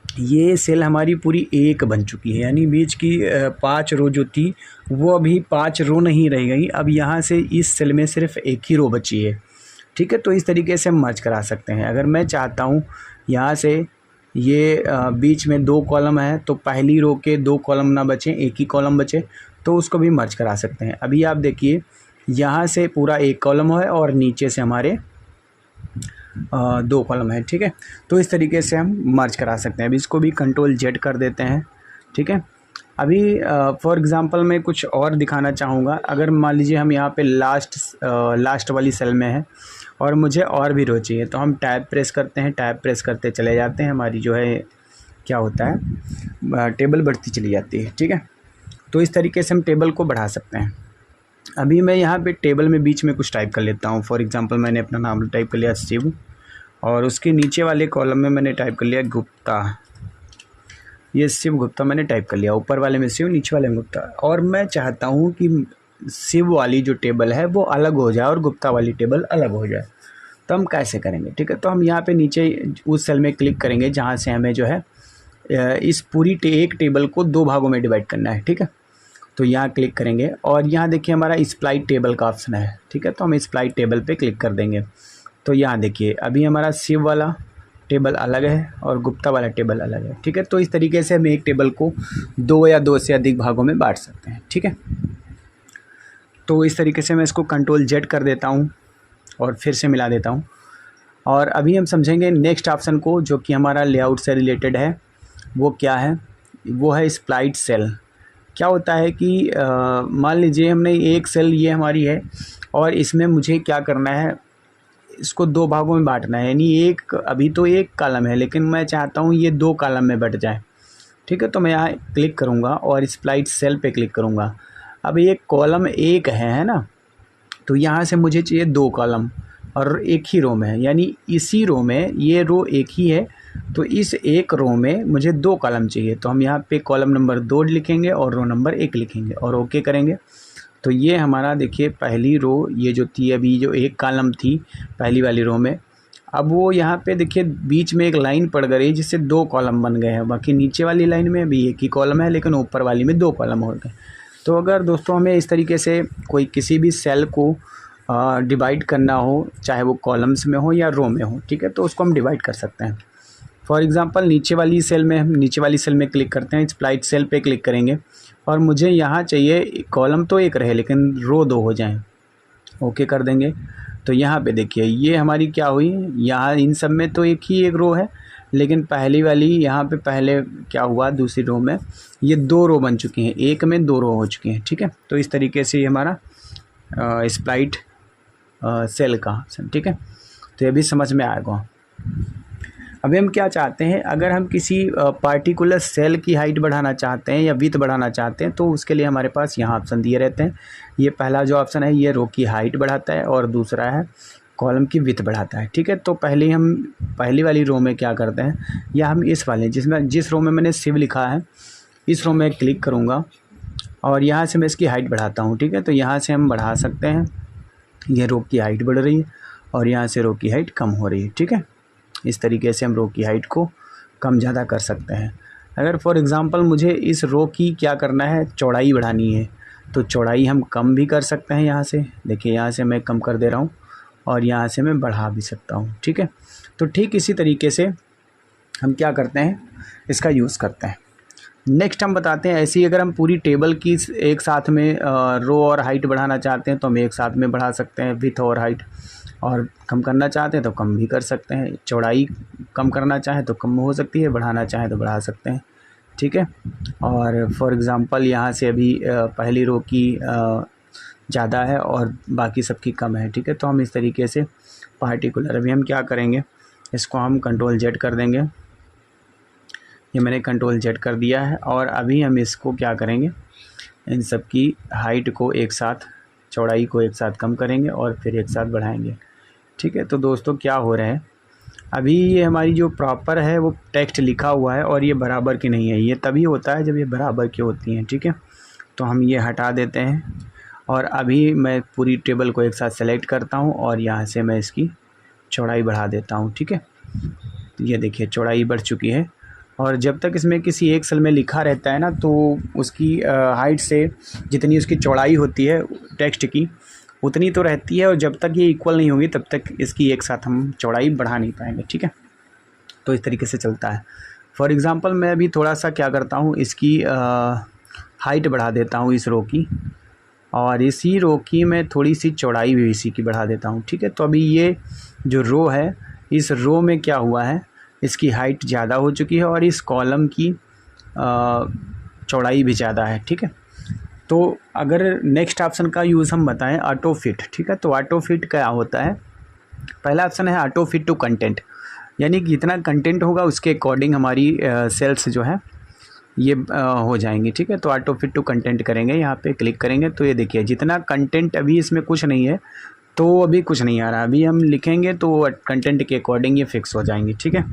ये सेल हमारी पूरी एक बन चुकी है, यानी बीच की 5 रो जो थी वो अभी 5 रो नहीं रह गई। अब यहाँ से इस सेल में सिर्फ एक ही रो बची है। ठीक है, तो इस तरीके से हम मर्ज करा सकते हैं। अगर मैं चाहता हूँ यहाँ से ये बीच में 2 कॉलम है तो पहली रो के 2 कॉलम ना बचे, एक ही कॉलम बचे, तो उसको भी मर्ज करा सकते हैं। अभी आप देखिए यहाँ से पूरा एक कॉलम है और नीचे से हमारे 2 कॉलम है। ठीक है, तो इस तरीके से हम मर्ज करा सकते हैं। अभी इसको भी कंट्रोल जेड कर देते हैं। ठीक है, अभी फॉर एग्ज़ाम्पल मैं कुछ और दिखाना चाहूँगा। अगर मान लीजिए हम यहाँ पे लास्ट वाली सेल में है और मुझे और भी रो चाहिए, तो हम टैब प्रेस करते हैं, टैब प्रेस करते चले जाते हैं, हमारी जो है क्या होता है टेबल बढ़ती चली जाती है। ठीक है, तो इस तरीके से हम टेबल को बढ़ा सकते हैं। अभी मैं यहाँ पे टेबल में बीच में कुछ टाइप कर लेता हूँ। फॉर एग्ज़ाम्पल मैंने अपना नाम टाइप कर लिया शिव, और उसके नीचे वाले कॉलम में मैंने टाइप कर लिया गुप्ता। ये शिव गुप्ता मैंने टाइप कर लिया, ऊपर वाले में शिव, नीचे वाले में गुप्ता। और मैं चाहता हूँ कि शिव वाली जो टेबल है वो अलग हो जाए और गुप्ता वाली टेबल अलग हो जाए। तो हम कैसे करेंगे? ठीक है, तो हम यहाँ पे नीचे उस सेल में क्लिक करेंगे जहाँ से हमें जो है इस पूरी एक टेबल को 2 भागों में डिवाइड करना है। ठीक है, तो यहाँ क्लिक करेंगे और यहाँ देखिए हमारा स्प्लाइट टेबल का ऑप्शन है। ठीक है, तो हम स्प्लाइट टेबल पे क्लिक कर देंगे। तो यहाँ देखिए अभी हमारा शिव वाला टेबल अलग है और गुप्ता वाला टेबल अलग है। ठीक है, तो इस तरीके से हम एक टेबल को 2 या 2 से अधिक भागों में बांट सकते हैं। ठीक है, तो इस तरीके से मैं इसको कंट्रोल Z कर देता हूँ और फिर से मिला देता हूँ। और अभी हम समझेंगे नेक्स्ट ऑप्शन को, जो कि हमारा लेआउट से रिलेटेड है। वो क्या है? वो है स्प्लाइट सेल। क्या होता है कि मान लीजिए हमने एक सेल ये हमारी है और इसमें मुझे क्या करना है, इसको 2 भागों में बांटना है। यानी एक, अभी तो एक कॉलम है लेकिन मैं चाहता हूँ ये 2 कॉलम में बट जाए। ठीक है, तो मैं यहाँ क्लिक करूँगा और स्प्लाइट सेल पे क्लिक करूँगा। अब ये कॉलम एक है ना, तो यहाँ से मुझे चाहिए 2 कॉलम और एक ही रो में है, यानी इसी रो में, ये रो एक ही है तो इस एक रो में मुझे 2 कॉलम चाहिए। तो हम यहाँ पे कॉलम नंबर 2 लिखेंगे और रो नंबर 1 लिखेंगे और ओके करेंगे। तो ये हमारा देखिए पहली रो, ये जो थी अभी जो एक कॉलम थी पहली वाली रो में, अब वो यहाँ पे देखिए बीच में एक लाइन पड़ गई जिससे 2 कॉलम बन गए हैं। बाकी नीचे वाली लाइन में भी एक ही कॉलम है लेकिन ऊपर वाली में 2 कॉलम हो गए। तो अगर दोस्तों हमें इस तरीके से कोई किसी भी सेल को डिवाइड करना हो, चाहे वो कॉलम्स में हो या रो में हो, ठीक है, तो उसको हम डिवाइड कर सकते हैं। फॉर एग्जांपल नीचे वाली सेल में, हम नीचे वाली सेल में क्लिक करते हैं, स्प्लाइट सेल पे क्लिक करेंगे और मुझे यहाँ चाहिए कॉलम तो एक रहे लेकिन रो 2 हो जाएं। ओके कर देंगे। तो यहाँ पे देखिए ये हमारी क्या हुई, यहाँ इन सब में तो एक रो है लेकिन पहली वाली यहाँ पे पहले क्या हुआ, दूसरी रो में ये 2 रो बन चुकी हैं, एक में 2 रो हो चुकी हैं। ठीक है, तो इस तरीके से ये हमारा स्प्लाइट सेल का ऑप्शन। ठीक है, तो ये भी समझ में आएगा। अभी हम क्या चाहते हैं, अगर हम किसी पार्टिकुलर सेल की हाइट बढ़ाना चाहते हैं या विड्थ बढ़ाना चाहते हैं तो उसके लिए हमारे पास यहाँ ऑप्शन दिए रहते हैं। ये पहला जो ऑप्शन है ये रो की हाइट बढ़ाता है और दूसरा है कॉलम की विड्थ बढ़ाता है। ठीक है, तो पहले हम पहली वाली रो में क्या करते हैं, या हम इस वाले जिस रो में मैंने शिव लिखा है इस रो में क्लिक करूँगा और यहाँ से मैं इसकी हाइट बढ़ाता हूँ। ठीक है, तो यहाँ से हम बढ़ा सकते हैं, ये रो की हाइट बढ़ रही है और यहाँ से रो की हाइट कम हो रही है। ठीक है, इस तरीके से हम रो की हाइट को कम ज़्यादा कर सकते हैं। अगर फॉर एग्ज़ाम्पल मुझे इस रो की क्या करना है, चौड़ाई बढ़ानी है, तो चौड़ाई हम कम भी कर सकते हैं। यहाँ से देखिए, यहाँ से मैं कम कर दे रहा हूँ और यहाँ से मैं बढ़ा भी सकता हूँ। ठीक है, तो ठीक इसी तरीके से हम क्या करते हैं, इसका यूज़ करते हैं। नेक्स्ट हम बताते हैं, ऐसी अगर हम पूरी टेबल की एक साथ में रो और हाइट बढ़ाना चाहते हैं तो हम एक साथ में बढ़ा सकते हैं विड्थ और हाइट, और कम करना चाहते हैं तो कम भी कर सकते हैं। चौड़ाई कम करना चाहें तो कम हो सकती है, बढ़ाना चाहें तो बढ़ा सकते हैं। ठीक है, और फॉर एग्ज़ाम्पल यहाँ से अभी पहली रो की ज़्यादा है और बाकी सबकी कम है। ठीक है, तो हम इस तरीके से पार्टिकुलर, अभी हम क्या करेंगे, इसको हम कंट्रोल Z कर देंगे। ये मैंने कंट्रोल Z कर दिया है और अभी हम इसको क्या करेंगे, इन सब की हाइट को एक साथ, चौड़ाई को एक साथ कम करेंगे और फिर एक साथ बढ़ाएंगे। ठीक है, तो दोस्तों क्या हो रहा है, अभी ये हमारी जो प्रॉपर है वो टेक्स्ट लिखा हुआ है और ये बराबर की नहीं है। ये तभी होता है जब ये बराबर की होती हैं। ठीक है, तो हम ये हटा देते हैं और अभी मैं पूरी टेबल को एक साथ सेलेक्ट करता हूँ और यहाँ से मैं इसकी चौड़ाई बढ़ा देता हूँ। ठीक है, ये देखिए चौड़ाई बढ़ चुकी है। और जब तक इसमें किसी एक सेल में लिखा रहता है ना, तो उसकी हाइट से जितनी उसकी चौड़ाई होती है टेक्स्ट की उतनी तो रहती है, और जब तक ये इक्वल नहीं होगी तब तक इसकी एक साथ हम चौड़ाई बढ़ा नहीं पाएंगे। ठीक है, तो इस तरीके से चलता है। फॉर एग्ज़ाम्पल मैं अभी थोड़ा सा क्या करता हूँ, इसकी हाइट बढ़ा देता हूँ इस रो की, और इसी रो की मैं थोड़ी सी चौड़ाई भी इसी की बढ़ा देता हूँ। ठीक है, तो अभी ये जो रो है, इस रो में क्या हुआ है, इसकी हाइट ज़्यादा हो चुकी है और इस कॉलम की चौड़ाई भी ज़्यादा है। ठीक है, तो अगर नेक्स्ट ऑप्शन का यूज़ हम बताएं, ऑटो फिट। ठीक है, तो ऑटो फिट क्या होता है, पहला ऑप्शन है ऑटो फिट टू कंटेंट, यानी कि जितना कंटेंट होगा उसके अकॉर्डिंग हमारी सेल्स जो है ये हो जाएंगी। ठीक है, तो ऑटो फिट टू कंटेंट करेंगे, यहाँ पे क्लिक करेंगे तो ये देखिए जितना कंटेंट, अभी इसमें कुछ नहीं है तो अभी कुछ नहीं आ रहा, अभी हम लिखेंगे तो कंटेंट के अकॉर्डिंग ये फिक्स हो जाएंगी, ठीक है,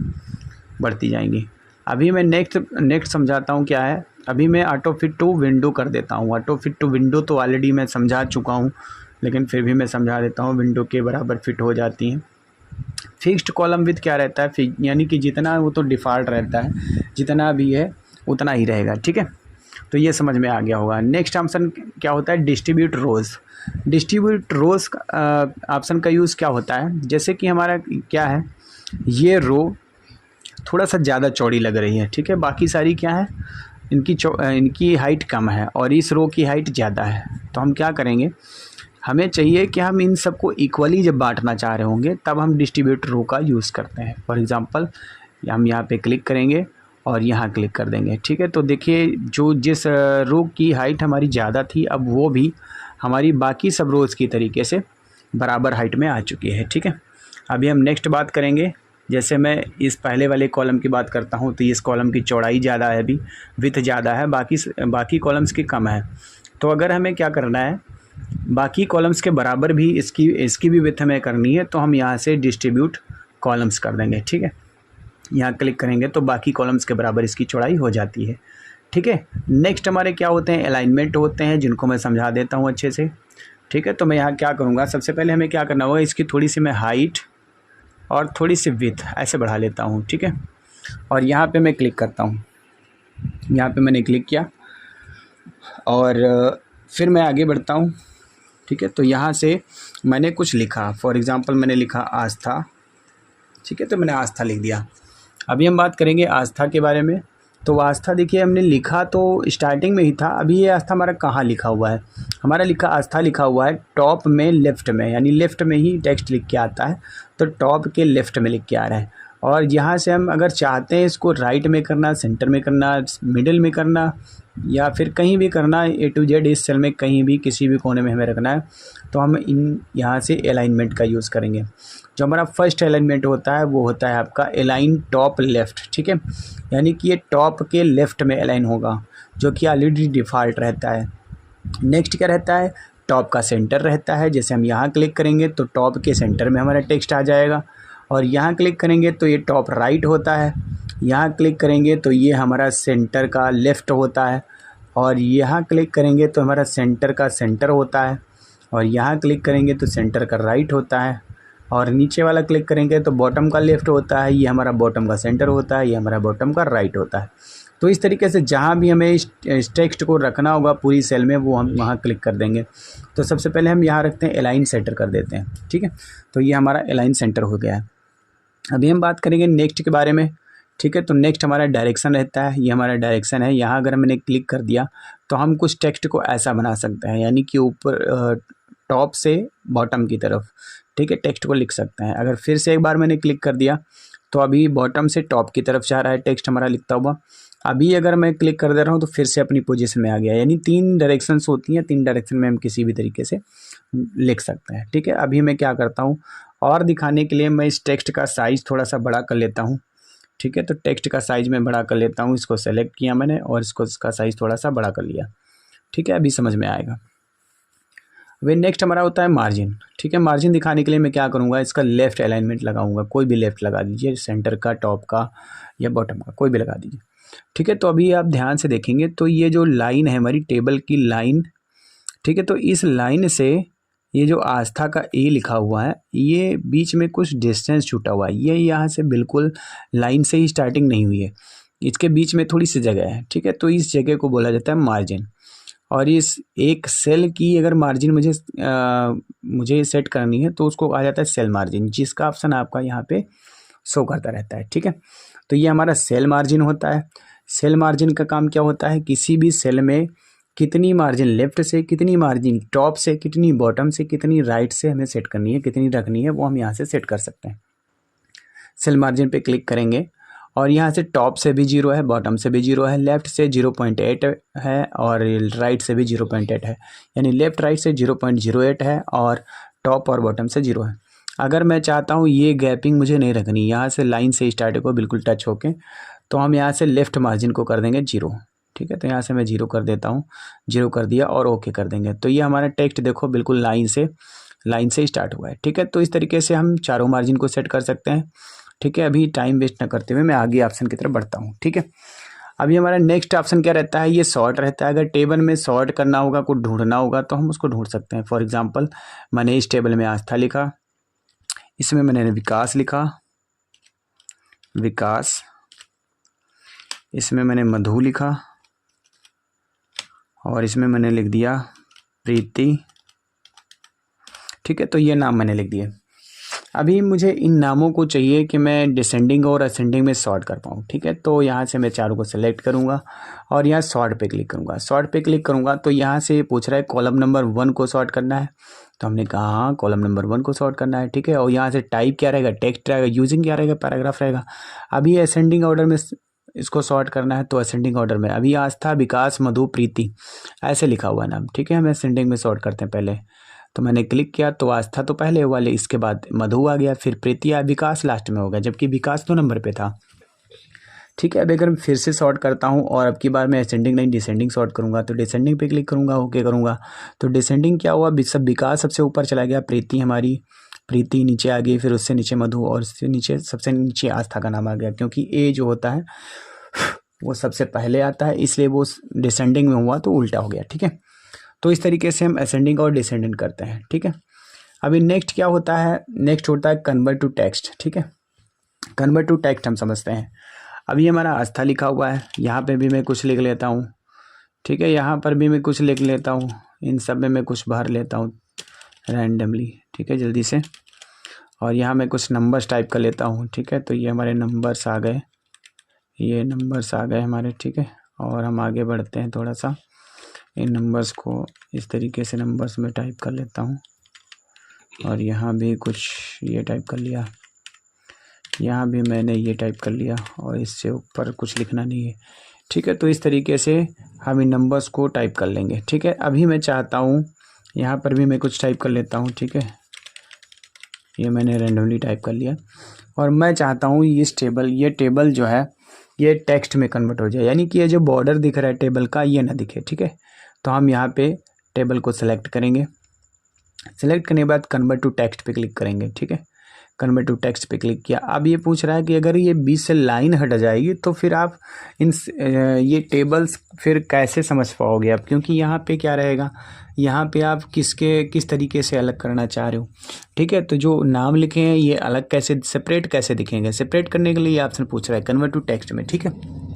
बढ़ती जाएंगी। अभी मैं नेक्स्ट समझाता हूँ क्या है। अभी मैं ऑटो फिट टू विंडो कर देता हूँ। ऑटो फिट टू विंडो तो ऑलरेडी मैं समझा चुका हूँ, लेकिन फिर भी मैं समझा देता हूँ। विंडो के बराबर फिट हो जाती हैं। फिक्स्ड कॉलम विथ क्या रहता है, यानी कि जितना वो तो डिफ़ॉल्ट रहता है, जितना भी है उतना ही रहेगा, ठीक है। तो ये समझ में आ गया होगा। नेक्स्ट ऑप्शन क्या होता है, डिस्ट्रीब्यूट रोज़। डिस्ट्रीब्यूट रोज़ ऑप्शन का यूज़ क्या होता है, जैसे कि हमारा क्या है, ये रो थोड़ा सा ज़्यादा चौड़ी लग रही है, ठीक है, बाकी सारी क्या है, इनकी हाइट कम है और इस रो की हाइट ज़्यादा है। तो हम क्या करेंगे, हमें चाहिए कि हम इन सबको इक्वली जब बांटना चाह रहे होंगे तब हम डिस्ट्रीब्यूट रो का यूज़ करते हैं। फॉर एग्ज़ाम्पल हम यहाँ पे क्लिक करेंगे और यहाँ क्लिक कर देंगे, ठीक है। तो देखिए जो जिस रो की हाइट हमारी ज़्यादा थी, अब वो भी हमारी बाकी सब रोज़ की तरीके से बराबर हाइट में आ चुकी है, ठीक है। अभी हम नेक्स्ट बात करेंगे। जैसे मैं इस पहले वाले कॉलम की बात करता हूँ तो इस कॉलम की चौड़ाई ज़्यादा है, अभी विड्थ ज़्यादा है, बाकी कॉलम्स की कम है। तो अगर हमें क्या करना है, बाकी कॉलम्स के बराबर भी इसकी भी विड्थ हमें करनी है, तो हम यहाँ से डिस्ट्रीब्यूट कॉलम्स कर देंगे, ठीक है। यहाँ क्लिक करेंगे तो बाकी कॉलम्स के बराबर इसकी चौड़ाई हो जाती है, ठीक है। नेक्स्ट हमारे क्या होते हैं, अलाइनमेंट होते हैं, जिनको मैं समझा देता हूँ अच्छे से, ठीक है। तो मैं यहाँ क्या करूँगा, सबसे पहले हमें क्या करना होगा, इसकी थोड़ी सी मैं हाइट और थोड़ी सी विड्थ ऐसे बढ़ा लेता हूँ, ठीक है। और यहाँ पे मैं क्लिक करता हूँ, यहाँ पे मैंने क्लिक किया और फिर मैं आगे बढ़ता हूँ, ठीक है। तो यहाँ से मैंने कुछ लिखा, फॉर एग्ज़ाम्पल मैंने लिखा आस्था, ठीक है, तो मैंने आस्था लिख दिया। अभी हम बात करेंगे आस्था के बारे में। तो आस्था देखिए हमने लिखा तो स्टार्टिंग में ही था, अभी ये आस्था हमारा कहाँ लिखा हुआ है, हमारा आस्था लिखा हुआ है टॉप में लेफ़्ट में, यानी लेफ़्ट में ही टेक्स्ट लिख के आता है, तो टॉप के लेफ़्ट में लिख के आ रहा है। और यहाँ से हम अगर चाहते हैं इसको राइट में करना, सेंटर में करना, मिडिल में करना या फिर कहीं भी करना, A to Z इस सेल में कहीं भी किसी भी कोने में हमें रखना है, तो हम यहाँ से अलाइनमेंट का यूज़ करेंगे। जो हमारा फर्स्ट अलाइनमेंट होता है वो होता है आपका अलाइन टॉप लेफ़्ट, ठीक है, यानी कि ये टॉप के लेफ़्ट में अलाइन होगा, जो कि ऑलरेडी डिफ़ॉल्ट रहता है। नेक्स्ट क्या रहता है, टॉप का सेंटर रहता है। जैसे हम यहाँ क्लिक करेंगे तो टॉप के सेंटर में हमारा टेक्स्ट आ जाएगा, और यहाँ क्लिक करेंगे तो ये टॉप राइट होता है, यहाँ क्लिक करेंगे तो ये हमारा सेंटर का लेफ़्ट होता है, और यहाँ क्लिक करेंगे तो हमारा सेंटर का सेंटर होता है, और यहाँ क्लिक करेंगे तो सेंटर का राइट होता है, और नीचे वाला क्लिक करेंगे तो बॉटम का लेफ़्ट होता है, ये हमारा बॉटम का सेंटर होता है, ये हमारा बॉटम का राइट होता है। तो इस तरीके से जहाँ भी हमें इस टेक्स्ट को रखना होगा पूरी सेल में, वो हम वहाँ क्लिक कर देंगे। तो सबसे पहले हम यहाँ रखते हैं अलाइन सेंटर कर देते हैं, ठीक है। तो ये हमारा अलाइन सेंटर हो गया है। अभी हम बात करेंगे नेक्स्ट के बारे में, ठीक है। तो नेक्स्ट हमारा डायरेक्शन रहता है, ये हमारा डायरेक्शन है। यहाँ अगर मैंने क्लिक कर दिया तो हम कुछ टेक्स्ट को ऐसा बना सकते हैं, यानी कि ऊपर टॉप से बॉटम की तरफ, ठीक है, टेक्स्ट को लिख सकते हैं। अगर फिर से एक बार मैंने क्लिक कर दिया तो अभी बॉटम से टॉप की तरफ जा रहा है टेक्स्ट हमारा लिखता हुआ। अभी अगर मैं क्लिक कर दे रहा हूँ तो फिर से अपनी पोजीशन में आ गया, यानी 3 डायरेक्शंस होती हैं, 3 डायरेक्शन में हम किसी भी तरीके से लिख सकते हैं, ठीक है। अभी मैं क्या करता हूँ, और दिखाने के लिए मैं इस टेक्स्ट का साइज़ थोड़ा सा बड़ा कर लेता हूँ, ठीक है। तो टेक्स्ट का साइज़ मैं बड़ा कर लेता हूँ, इसको सेलेक्ट किया मैंने और इसका साइज़ थोड़ा सा बड़ा कर लिया, ठीक है। अभी समझ में आएगा। वे नेक्स्ट हमारा होता है मार्जिन, ठीक है। मार्जिन दिखाने के लिए मैं क्या करूँगा, इसका लेफ़्ट अलाइनमेंट लगाऊंगा, कोई भी लेफ़्ट लगा दीजिए, सेंटर का, टॉप का या बॉटम का, कोई भी लगा दीजिए, ठीक है। तो अभी आप ध्यान से देखेंगे तो ये जो लाइन है हमारी टेबल की लाइन, ठीक है, तो इस लाइन से ये जो आस्था का ए लिखा हुआ है, ये बीच में कुछ डिस्टेंस छूटा हुआ है, ये यहाँ से बिल्कुल लाइन से ही स्टार्टिंग नहीं हुई है, इसके बीच में थोड़ी सी जगह है, ठीक है। तो इस जगह को बोला जाता है मार्जिन। और इस एक सेल की अगर मार्जिन मुझे सेट करनी है तो उसको कहा जाता है सेल मार्जिन, जिसका ऑप्शन आपका यहाँ पे शो करता रहता है, ठीक है। तो ये हमारा सेल मार्जिन होता है। सेल मार्जिन का काम क्या होता है, किसी भी सेल में कितनी मार्जिन लेफ़्ट से, कितनी मार्जिन टॉप से, कितनी बॉटम से, कितनी राइट से हमें सेट करनी है, कितनी रखनी है, वो हम यहाँ से सेट कर सकते हैं। सेल मार्जिन पे क्लिक करेंगे और यहाँ से टॉप से भी 0 है, बॉटम से भी 0 है, लेफ़्ट से 0.8 है और राइट से भी 0.8 है, यानी लेफ़्ट राइट से 0.08 है और टॉप और बॉटम से 0 है। अगर मैं चाहता हूँ ये गैपिंग मुझे नहीं रखनी, यहाँ से लाइन से स्टार्ट को बिल्कुल टच होके, तो हम यहाँ से लेफ़्ट मार्जिन को कर देंगे 0, ठीक है। तो यहाँ से मैं 0 कर देता हूँ, 0 कर दिया और ओके कर देंगे। तो ये हमारा टेक्स्ट देखो बिल्कुल लाइन से लाइन से स्टार्ट हुआ है, ठीक है। तो इस तरीके से हम चारों मार्जिन को सेट कर सकते हैं, ठीक है। अभी टाइम वेस्ट ना करते हुए मैं आगे ऑप्शन की तरफ बढ़ता हूँ, ठीक है। अभी हमारा नेक्स्ट ऑप्शन क्या रहता है, ये सॉर्ट रहता है। अगर टेबल में सॉर्ट करना होगा, कुछ ढूंढना होगा तो हम उसको ढूंढ सकते हैं। फॉर एग्जांपल मैंने इस टेबल में आस्था लिखा, इसमें मैंने विकास लिखा, विकास, इसमें मैंने मधु लिखा और इसमें मैंने लिख दिया प्रीति, ठीक है। तो ये नाम मैंने लिख दिए। अभी मुझे इन नामों को चाहिए कि मैं डिसेंडिंग और असेंडिंग में सॉर्ट कर पाऊँ, ठीक है। तो यहाँ से मैं चारों को सेलेक्ट करूँगा और यहाँ सॉर्ट पे क्लिक करूँगा। सॉर्ट पे क्लिक करूँगा तो यहाँ से पूछ रहा है कॉलम नंबर 1 को सॉर्ट करना है, तो हमने कहा हाँ कॉलम नंबर 1 को सॉर्ट करना है, ठीक है। और यहाँ से टाइप क्या रहेगा, टेक्स्ट रहेगा, यूजिंग क्या रहेगा, पैराग्राफ रहेगा। अभी असेंडिंग ऑर्डर में इसको सॉर्ट करना है, तो असेंडिंग ऑर्डर में अभी आस्था, विकास, मधु, प्रीति ऐसे लिखा हुआ है नाम, ठीक है। हम असेंडिंग में सॉर्ट करते हैं पहले। तो मैंने क्लिक किया तो आस्था तो पहले वाले, इसके बाद मधु आ गया, फिर प्रीति आ, विकास लास्ट में होगा, जबकि विकास 2 नंबर पे था, ठीक है। अब अगर मैं फिर से सॉर्ट करता हूँ और अब की बार मैं असेंडिंग नहीं डिसेंडिंग सॉर्ट करूँगा, तो डिसेंडिंग पे क्लिक करूँगा, ओके करूँगा। तो डिसेंडिंग क्या हुआ, सब विकास सबसे ऊपर चला गया, प्रीति हमारी, प्रीति नीचे आ गई, फिर उससे नीचे मधु और उससे नीचे सबसे नीचे आस्था का नाम आ गया, क्योंकि ए जो होता है वो सबसे पहले आता है, इसलिए वो डिसेंडिंग में हुआ तो उल्टा हो गया, ठीक है। तो इस तरीके से हम असेंडिंग और डिसेंडिंग करते हैं, ठीक है। अभी नेक्स्ट क्या होता है, नेक्स्ट होता है कन्वर्ट टू टेक्स्ट, ठीक है। कन्वर्ट टू टेक्स्ट हम समझते हैं। अभी हमारा आस्था लिखा हुआ है, यहाँ पे भी मैं कुछ लिख लेता हूँ, ठीक है। यहाँ पर भी मैं कुछ लिख लेता हूँ, इन सब में मैं कुछ भर लेता हूँ रैंडमली, ठीक है, जल्दी से। और यहाँ मैं कुछ नंबर्स टाइप कर लेता हूँ, ठीक है। तो ये हमारे नंबर्स आ गए, ये नंबर्स आ गए हमारे, ठीक है। और हम आगे बढ़ते हैं थोड़ा सा, इन नंबर्स को इस तरीके से नंबर्स में टाइप कर लेता हूँ। और यहाँ भी कुछ ये टाइप कर लिया, यहाँ भी मैंने ये टाइप कर लिया, और इससे ऊपर कुछ लिखना नहीं है, ठीक है। तो इस तरीके से हम इन नंबर्स को टाइप कर लेंगे, ठीक है। अभी मैं चाहता हूँ यहाँ पर भी मैं कुछ टाइप कर लेता हूँ, ठीक है। ये मैंने रैंडमली टाइप कर लिया और मैं चाहता हूँ ये टेबल जो है ये टेक्स्ट में कन्वर्ट हो जाए, यानी कि ये जो बॉर्डर दिख रहा है टेबल का ये ना दिखे, ठीक है। तो हम यहाँ पे टेबल को सिलेक्ट करेंगे, सिलेक्ट करने के बाद कन्वर्ट टू टेक्स्ट पे क्लिक करेंगे, ठीक है। कन्वर्ट टू टेक्स्ट पे क्लिक किया। अब ये पूछ रहा है कि अगर ये बीच से लाइन हट जाएगी तो फिर आप ये टेबल्स फिर कैसे समझ पाओगे आप, क्योंकि यहाँ पे क्या रहेगा, यहाँ पे आप किस तरीके से अलग करना चाह रहे हो, ठीक है। तो जो नाम लिखे हैं ये अलग कैसे, सेपरेट कैसे दिखेंगे, सेपरेट करने के लिए ये ऑप्शन पूछ रहा है कन्वर्ट टू टेक्स्ट में, ठीक है।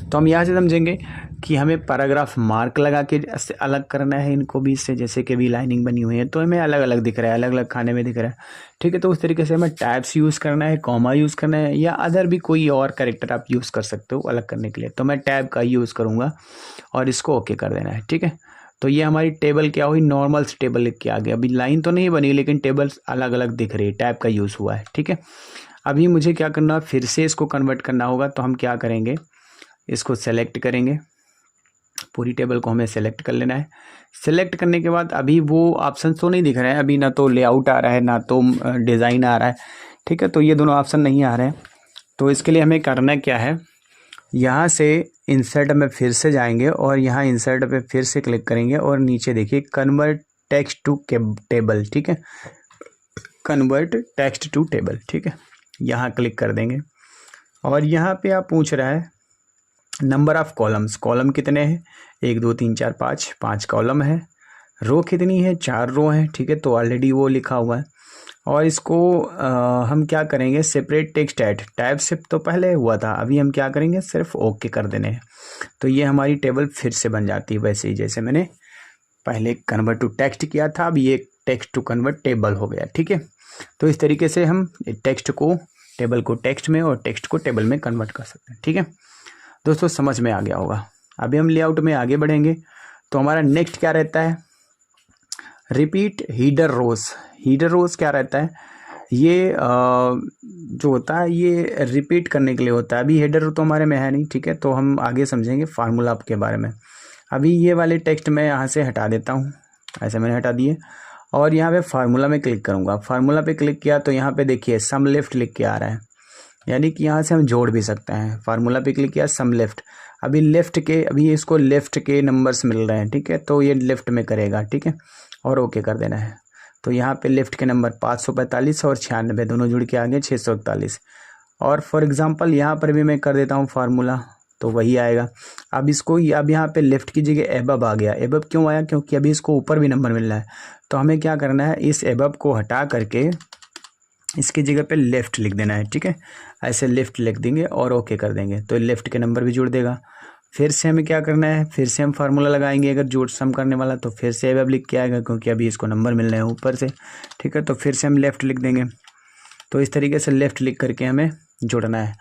तो हम यहाँ से समझेंगे कि हमें पैराग्राफ मार्क लगा के अलग करना है इनको भी इससे, जैसे कि भी लाइनिंग बनी हुई है तो हमें अलग अलग दिख रहा है, अलग अलग खाने में दिख रहा है, ठीक है। तो उस तरीके से हमें टैब्स यूज़ करना है, कॉमा यूज़ करना है, या अदर भी कोई और कैरेक्टर आप यूज़ कर सकते हो अलग करने के लिए। तो मैं टैब का यूज़ करूँगा और इसको ओके कर देना है, ठीक है। तो ये हमारी टेबल क्या हुई, नॉर्मल टेबल लिख के आ गया। अभी लाइन तो नहीं बनी लेकिन टेबल्स अलग अलग दिख रही है, टैब का यूज़ हुआ है, ठीक है। अभी मुझे क्या करना, फिर से इसको कन्वर्ट करना होगा। तो हम क्या करेंगे, इसको सेलेक्ट करेंगे, पूरी टेबल को हमें सेलेक्ट कर लेना है। सेलेक्ट करने के बाद अभी वो ऑप्शन तो नहीं दिख रहे हैं, अभी ना तो लेआउट आ रहा है ना तो डिज़ाइन आ रहा है, ठीक है। तो ये दोनों ऑप्शन नहीं आ रहे हैं। तो इसके लिए हमें करना क्या है, यहाँ से इंसर्ट में फिर से जाएंगे और यहाँ इंसर्ट पे फिर से क्लिक करेंगे और नीचे देखिए कन्वर्ट टेक्स्ट टू टेबल, ठीक है। कन्वर्ट टेक्स्ट टू टेबल, ठीक है, यहाँ क्लिक कर देंगे। और यहाँ पे आप पूछ रहा है नंबर ऑफ कॉलम्स, कॉलम कितने हैं, 1 2 3 4 5 कॉलम है। रो कितनी है, 4 रो हैं, ठीक है। तो ऑलरेडी वो लिखा हुआ है। और इसको हम क्या करेंगे, सेपरेट टेक्स्ट ऐड, टैब से तो पहले हुआ था, अभी हम क्या करेंगे सिर्फ ओके कर देने हैं। तो ये हमारी टेबल फिर से बन जाती है वैसे ही जैसे मैंने पहले कन्वर्ट टू टेक्स्ट किया था, अब ये टेक्स्ट टू कन्वर्ट टेबल हो गया, ठीक है। तो इस तरीके से हम टेक्स्ट को, टेबल को टेक्स्ट में और टेक्स्ट को टेबल में कन्वर्ट कर सकते हैं, ठीक है। दोस्तों समझ में आ गया होगा। अभी हम लेआउट में आगे बढ़ेंगे। तो हमारा नेक्स्ट क्या रहता है, रिपीट हीडर रोज। हीडर रोज क्या रहता है, ये जो होता है ये रिपीट करने के लिए होता है। अभी हेडर तो हमारे में है नहीं, ठीक है। तो हम आगे समझेंगे फार्मूला के बारे में। अभी ये वाले टेक्स्ट मैं यहाँ से हटा देता हूँ, ऐसे मैंने हटा दिए और यहाँ पे फार्मूला में क्लिक करूँगा। फार्मूला पे क्लिक किया तो यहाँ पे देखिए सम लेफ्ट लिख के आ रहा है, यानी कि यहाँ से हम जोड़ भी सकते हैं। फार्मूला पे क्लिक किया, सम लेफ्ट, अभी लेफ्ट के, अभी इसको लेफ्ट के नंबर्स मिल रहे हैं, ठीक है। तो ये लेफ्ट में करेगा, ठीक है, और ओके कर देना है। तो यहाँ पे लेफ़्ट के नंबर 545 और 96 दोनों जुड़ के आ गए 641। और फॉर एग्ज़ाम्पल यहाँ पर भी मैं कर देता हूँ फार्मूला, तो वही आएगा। अब इसको अब यहाँ पे लेफ़्ट की जगह एबव आ गया। एबव क्यों आया? क्योंकि अभी इसको ऊपर भी नंबर मिल रहा है। तो हमें क्या करना है, इस एबव को हटा करके इसकी जगह पे लेफ़्ट लिख देना है। ठीक है, ऐसे लेफ़्ट लिख देंगे और ओके कर देंगे तो लेफ़्ट के नंबर भी जुड़ देगा। फिर से हमें क्या करना है, फिर से हम फार्मूला लगाएंगे। अगर जोड़ सम करने वाला तो फिर से एबव लिख के आएगा, क्योंकि अभी इसको नंबर मिल रहे हैं ऊपर से। ठीक है, तो फिर से हम लेफ़्ट लिख देंगे। तो इस तरीके से लेफ़्ट लिख करके हमें जोड़ना है।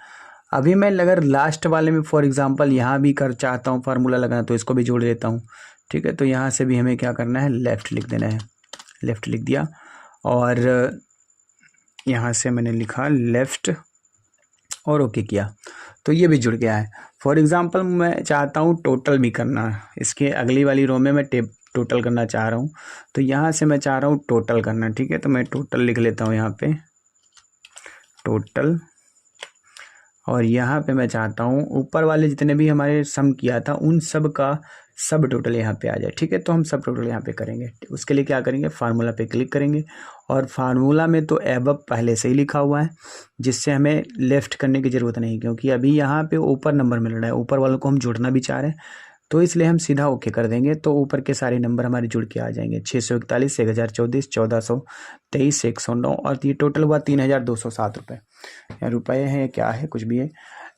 अभी मैं अगर लास्ट वाले में फॉर एग्ज़ाम्पल यहाँ भी कर चाहता हूँ फार्मूला लगाना, तो इसको भी जोड़ देता हूँ। ठीक है, तो यहाँ से भी हमें क्या करना है, लेफ़्ट लिख देना है। लेफ़्ट लिख दिया और यहाँ से मैंने लिखा लेफ़्ट और ओके किया, तो ये भी जुड़ गया है। फॉर एग्ज़ाम्पल मैं चाहता हूँ टोटल भी करना, इसके अगली वाली रो में मैं टोटल करना चाह रहा हूँ, तो यहाँ से मैं चाह रहा हूँ टोटल करना। ठीक है, तो मैं टोटल लिख लेता हूँ यहाँ पे टोटल, और यहाँ पे मैं चाहता हूँ ऊपर वाले जितने भी हमारे सम किया था उन सब का सब टोटल यहाँ पे आ जाए। ठीक है, तो हम सब टोटल यहाँ पे करेंगे। उसके लिए क्या करेंगे, फार्मूला पे क्लिक करेंगे और फार्मूला में तो एबव पहले से ही लिखा हुआ है, जिससे हमें लेफ़्ट करने की ज़रूरत नहीं, क्योंकि अभी यहाँ पे ऊपर नंबर मिल रहा है, ऊपर वालों को हम जोड़ना भी चाह रहे हैं, तो इसलिए हम सीधा ओके कर देंगे। तो ऊपर के सारे नंबर हमारे जुड़ के आ जाएंगे 641, 1024, 1423, 109 और ये टोटल हुआ 3207 रुपये। या रुपये हैं क्या है, कुछ भी है,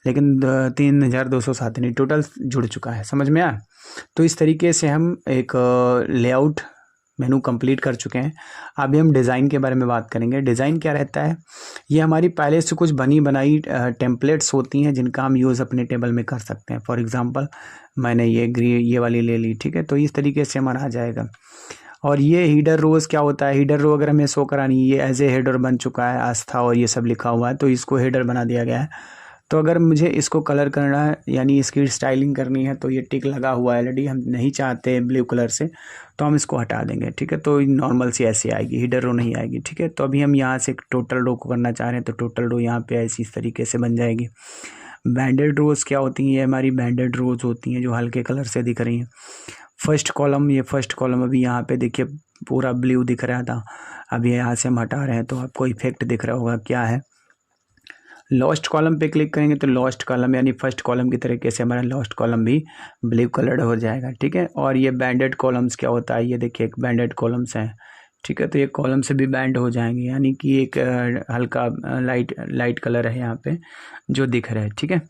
लेकिन 3207 नहीं, टोटल जुड़ चुका है। समझ में आया? तो इस तरीके से हम एक लेआउट मेनू कंप्लीट कर चुके हैं। अभी हम डिज़ाइन के बारे में बात करेंगे। डिज़ाइन क्या रहता है, ये हमारी पहले से कुछ बनी बनाई टेम्पलेट्स होती हैं जिनका हम यूज़ अपने टेबल में कर सकते हैं। फॉर एग्ज़ाम्पल मैंने ये वाली ले ली। ठीक है, तो इस तरीके से हमारा आ जाएगा। और ये हीडर रोज़ क्या होता है, हीडर रो अगर हमें शो करानी, ये एज ए हेडर बन चुका है, आस्था और ये सब लिखा हुआ है, तो इसको हेडर बना दिया गया है। तो अगर मुझे इसको कलर करना है, यानी इसकी स्टाइलिंग करनी है, तो ये टिक लगा हुआ है ऑलरेडी, हम नहीं चाहते ब्लू कलर से, तो हम इसको हटा देंगे। ठीक है, तो नॉर्मल सी ऐसे आएगी, हीडर रो नहीं आएगी। ठीक है, तो अभी हम यहाँ से टोटल रो को करना चाह रहे हैं, तो टोटल रो यहाँ पे ऐसी इस तरीके से बन जाएगी। बैंडेड रोज़ क्या होती हैं, ये हमारी बैंडेड रोज़ होती हैं जो हल्के कलर से दिख रही हैं। फर्स्ट कॉलम, ये फर्स्ट कॉलम अभी यहाँ पे देखिए पूरा ब्लू दिख रहा था, अभी यहाँ से हम हटा रहे हैं तो आपको इफेक्ट दिख रहा होगा क्या है। लॉस्ट कॉलम पे क्लिक करेंगे तो लॉस्ट कॉलम यानी फर्स्ट कॉलम की तरीके से हमारा लॉस्ट कॉलम भी ब्लू कलर्ड हो जाएगा। ठीक है, और ये बैंडेड कॉलम्स क्या होता है, ये देखिए एक बैंडेड कॉलम्स हैं। ठीक है, तो ये कॉलम से भी बैंड हो जाएंगे, यानी कि एक हल्का लाइट कलर है यहाँ पे जो दिख रहा है। ठीक है,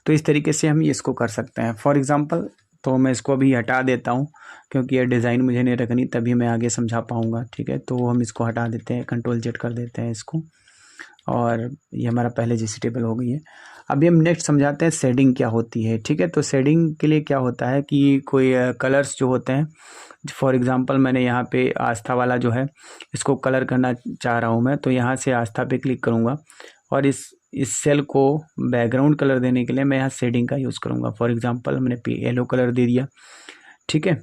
तो इस तरीके से हम इसको कर सकते हैं। फॉर एग्ज़ाम्पल तो मैं इसको अभी हटा देता हूँ, क्योंकि ये डिज़ाइन मुझे नहीं रखनी, तभी मैं आगे समझा पाऊँगा। ठीक है, तो हम इसको हटा देते हैं, Ctrl Z कर देते हैं इसको, और ये हमारा पहले जैसी टेबल हो गई है। अभी हम नेक्स्ट समझाते हैं शेडिंग क्या होती है। ठीक है, तो शेडिंग के लिए क्या होता है कि कोई कलर्स जो होते हैं, फॉर एग्ज़ाम्पल मैंने यहाँ पे आस्था वाला जो है इसको कलर करना चाह रहा हूँ मैं, तो यहाँ से आस्था पे क्लिक करूँगा और इस सेल को बैकग्राउंड कलर देने के लिए मैं यहाँ शेडिंग का यूज़ करूँगा। फॉर एग्ज़ाम्पल मैंने येलो कलर दे दिया। ठीक है,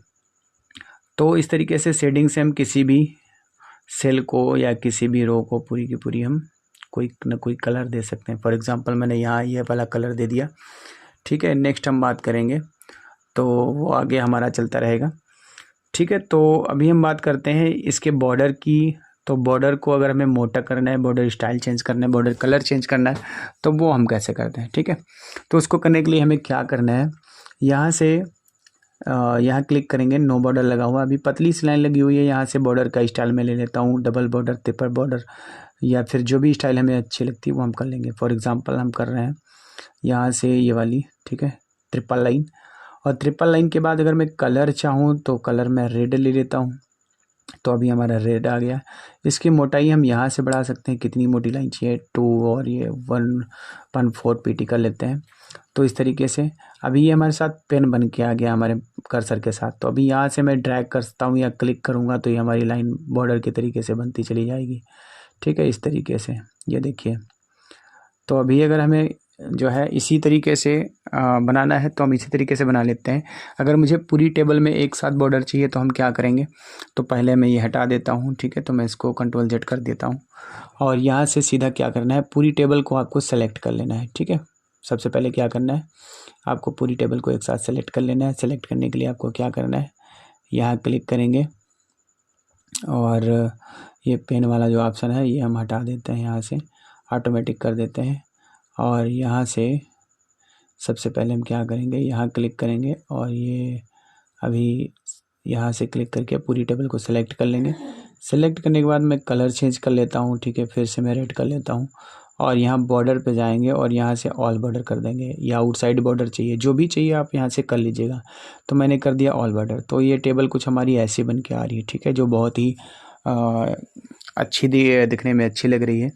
तो इस तरीके से शेडिंग से हम किसी भी सेल को या किसी भी रो को पूरी की पूरी हम कोई ना कोई कलर दे सकते हैं। फॉर एग्ज़ाम्पल मैंने यहाँ ये वाला कलर दे दिया। ठीक है, नेक्स्ट हम बात करेंगे तो वो आगे हमारा चलता रहेगा। ठीक है, तो अभी हम बात करते हैं इसके बॉर्डर की। तो बॉर्डर को अगर हमें मोटा करना है, बॉर्डर स्टाइल चेंज करना है, बॉर्डर कलर चेंज करना है, तो वो हम कैसे करते हैं। ठीक है, तो उसको करने के लिए हमें क्या करना है, यहाँ से यहाँ क्लिक करेंगे, नो बॉर्डर लगा हुआ, अभी पतली सी लाइन लगी हुई है, यहाँ से बॉर्डर का स्टाइल में ले लेता हूँ, डबल बॉर्डर, ट्रिपल बॉर्डर, या फिर जो भी स्टाइल हमें अच्छी लगती है वो हम कर लेंगे। फॉर एग्ज़ाम्पल हम कर रहे हैं यहाँ से ये वाली। ठीक है, ट्रिपल लाइन, और ट्रिपल लाइन के बाद अगर मैं कलर चाहूँ तो कलर मैं रेड ले लेता हूँ, तो अभी हमारा रेड आ गया। इसकी मोटाई हम यहाँ से बढ़ा सकते हैं, कितनी मोटी लाइन चाहिए, 2 और ये 1.4 पीटी कर लेते हैं। तो इस तरीके से अभी ये हमारे साथ पेन बन के आ गया हमारे कर्सर के साथ। तो अभी यहाँ से मैं ड्रैग करता हूँ या क्लिक करूँगा तो ये हमारी लाइन बॉर्डर के तरीके से बनती चली जाएगी। ठीक है, इस तरीके से ये देखिए। तो अभी अगर हमें जो है इसी तरीके से बनाना है तो हम इसी तरीके से बना लेते हैं। अगर मुझे पूरी टेबल में एक साथ बॉर्डर चाहिए तो हम क्या करेंगे, तो पहले मैं ये हटा देता हूँ। ठीक है, तो मैं इसको Ctrl Z कर देता हूँ और यहाँ से सीधा क्या करना है, पूरी टेबल को आपको सेलेक्ट कर लेना है। ठीक है, सबसे पहले क्या करना है, आपको पूरी टेबल को एक साथ सेलेक्ट कर लेना है। सेलेक्ट करने के लिए आपको क्या करना है, यहाँ क्लिक करेंगे और ये पेन वाला जो ऑप्शन है ये हम हटा देते हैं, यहाँ से ऑटोमेटिक कर देते हैं। और यहाँ से सबसे पहले हम क्या करेंगे, यहाँ क्लिक करेंगे और ये अभी यहाँ से क्लिक करके पूरी टेबल को सिलेक्ट कर लेंगे। सेलेक्ट करने के बाद मैं कलर चेंज कर लेता हूँ, ठीक है, फिर से मैं रेड कर लेता हूँ और यहाँ बॉर्डर पे जाएंगे और यहाँ से ऑल बॉर्डर कर देंगे, या आउटसाइड बॉर्डर चाहिए, जो भी चाहिए आप यहाँ से कर लीजिएगा। तो मैंने कर दिया ऑल बॉर्डर। तो ये टेबल कुछ हमारी ऐसी बन के आ रही है, ठीक है, जो बहुत ही अच्छी दिखने में अच्छी लग रही है,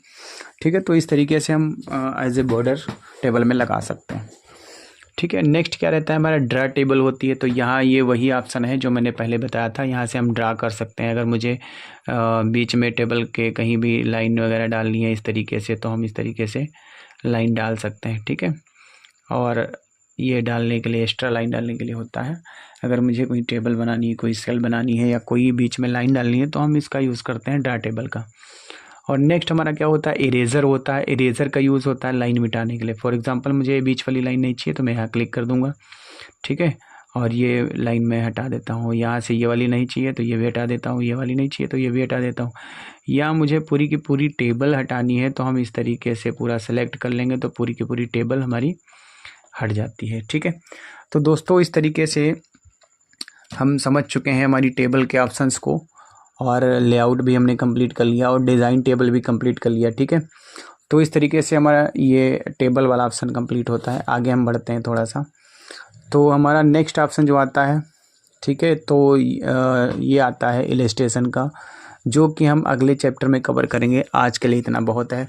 ठीक है। तो इस तरीके से हम एज ए बॉर्डर टेबल में लगा सकते हैं, ठीक है। नेक्स्ट क्या रहता है हमारा, ड्रा टेबल होती है। तो यहाँ ये वही ऑप्शन है जो मैंने पहले बताया था, यहाँ से हम ड्रा कर सकते हैं। अगर मुझे बीच में टेबल के कहीं भी लाइन वगैरह डालनी है इस तरीके से, तो हम इस तरीके से लाइन डाल सकते हैं, ठीक है। और ये डालने के लिए, एक्स्ट्रा लाइन डालने के लिए होता है। अगर मुझे कोई टेबल बनानी है, कोई सेल बनानी है या कोई बीच में लाइन डालनी है, तो हम इसका यूज़ करते हैं ड्रा टेबल का। और नेक्स्ट हमारा क्या होता है, इरेज़र होता है। इरेज़र का यूज़ होता है लाइन मिटाने के लिए। फॉर एग्जांपल मुझे बीच वाली लाइन नहीं चाहिए तो मैं यहाँ क्लिक कर दूंगा, ठीक है, और ये लाइन मैं हटा देता हूँ। यहाँ से ये वाली नहीं चाहिए तो ये भी हटा देता हूँ, ये वाली नहीं चाहिए तो ये भी हटा देता हूँ। या मुझे पूरी की पूरी टेबल हटानी है तो हम इस तरीके से पूरा सेलेक्ट कर लेंगे तो पूरी की पूरी टेबल हमारी हट जाती है, ठीक है। तो दोस्तों इस तरीके से हम समझ चुके हैं हमारी टेबल के ऑप्शंस को, और लेआउट भी हमने कंप्लीट कर लिया और डिज़ाइन टेबल भी कंप्लीट कर लिया, ठीक है। तो इस तरीके से हमारा ये टेबल वाला ऑप्शन कंप्लीट होता है। आगे हम बढ़ते हैं थोड़ा सा, तो हमारा नेक्स्ट ऑप्शन जो आता है, ठीक है, तो ये आता है इलस्ट्रेशन का, जो कि हम अगले चैप्टर में कवर करेंगे। आज के लिए इतना बहुत है।